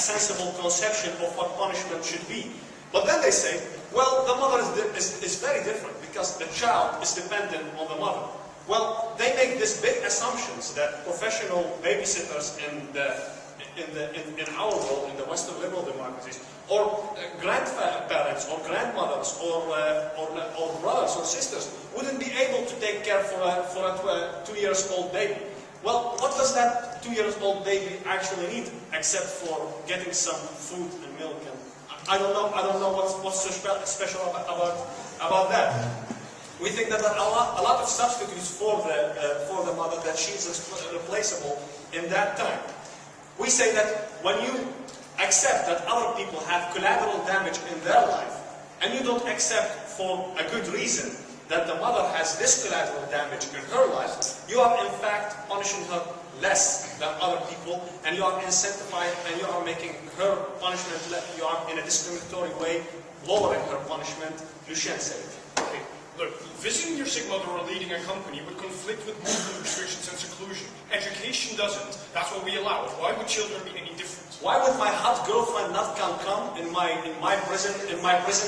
sensible conception of what punishment should be. But then they say, well, the mother is very different because the child is dependent on the mother. Well, they make these big assumptions that professional babysitters in our world, in the Western liberal democracies, or grandparents, or grandmothers, or brothers or sisters wouldn't be able to take care for a 2-year-old baby. Well, what does that 2-year-old baby actually need except for getting some food and milk? And I don't know what's so special about that. We think that a lot of substitutes for the mother, that she's replaceable in that time. We say that when you accept that other people have collateral damage in their life, and you don't accept for a good reason that the mother has this collateral damage in her life, you are in fact punishing her less than other people, and you are incentivizing, and you are making her punishment, you are in a discriminatory way lowering her punishment. Lucien said it. Okay. Look, visiting your sick mother or leading a company would conflict with movement restrictions and seclusion. Education doesn't. That's what we allow. Why would children be any different? Why would my hot girlfriend not come in my prison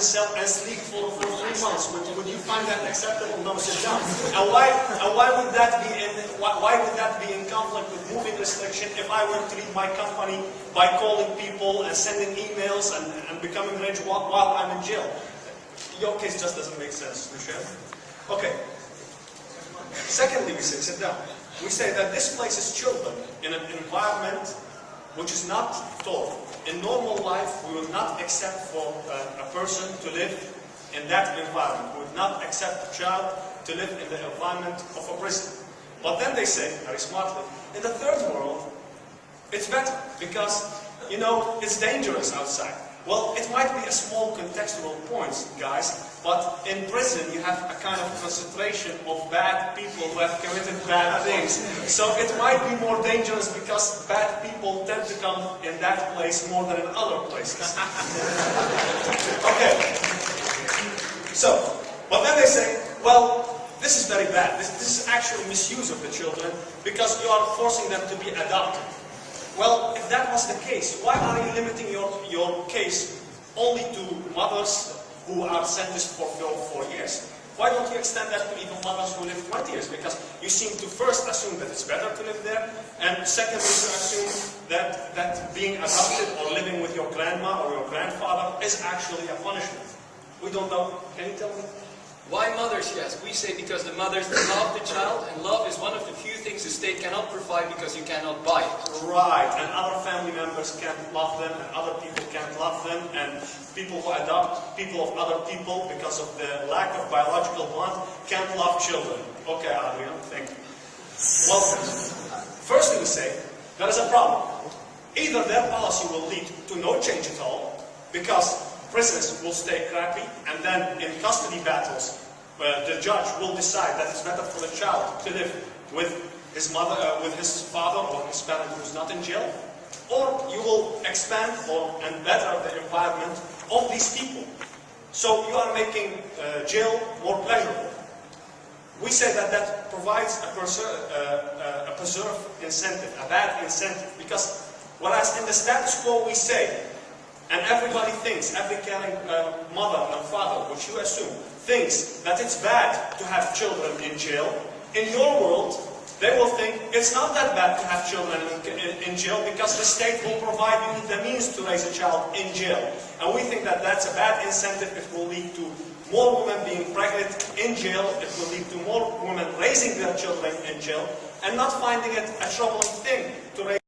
cell and sleep for 3 months? Would you find that acceptable? No, sit down. And why would that be in conflict with moving restriction if I were to lead my company by calling people and sending emails and becoming rich while I'm in jail? Your case just doesn't make sense, Lucien. Okay. Secondly, we say, sit down. We say that this places children in an environment which is not taught. In normal life, we would not accept for a person to live in that environment. We would not accept a child to live in the environment of a prison. But then they say, very smartly, in the third world, it's better because, you know, it's dangerous outside. Well, it might be a small contextual point, guys, but in prison you have a kind of concentration of bad people who have committed bad things. So it might be more dangerous because bad people tend to come in that place more than in other places. Okay. So, but then they say, well, this is very bad. This is actually misuse of the children because you are forcing them to be adopted. Well, if that was the case, why are you limiting your case only to mothers who are sentenced for 4 years. Why don't you extend that to even mothers who live 20 years? Because you seem to first assume that it's better to live there, and secondly to assume that being adopted or living with your grandma or your grandfather is actually a punishment. We don't know. Can you tell me? Why mothers, yes? We say because the mothers love the child, and love is one of the few things the state cannot provide because you cannot buy it. Right, and other family members can't love them, and other people can't love them, and people who adopt people of other people because of the lack of biological bond can't love children. Okay, Adrian, thank you. Well, firstly we say, there is a problem. Either their policy will lead to no change at all, because prisons will stay crappy, and then in custody battles, the judge will decide that it's better for the child to live with his mother, with his father or his parent who's not in jail, or you will expand and better the environment of these people. So you are making jail more pleasurable. We say that that provides a preserved incentive, a bad incentive, because whereas in the status quo we say, and everybody thinks, every caring mother and father, which you assume, thinks that it's bad to have children in jail. In your world, they will think it's not that bad to have children in jail because the state will provide you the means to raise a child in jail. And we think that that's a bad incentive. It will lead to more women being pregnant in jail. It will lead to more women raising their children in jail and not finding it a troubling thing to raise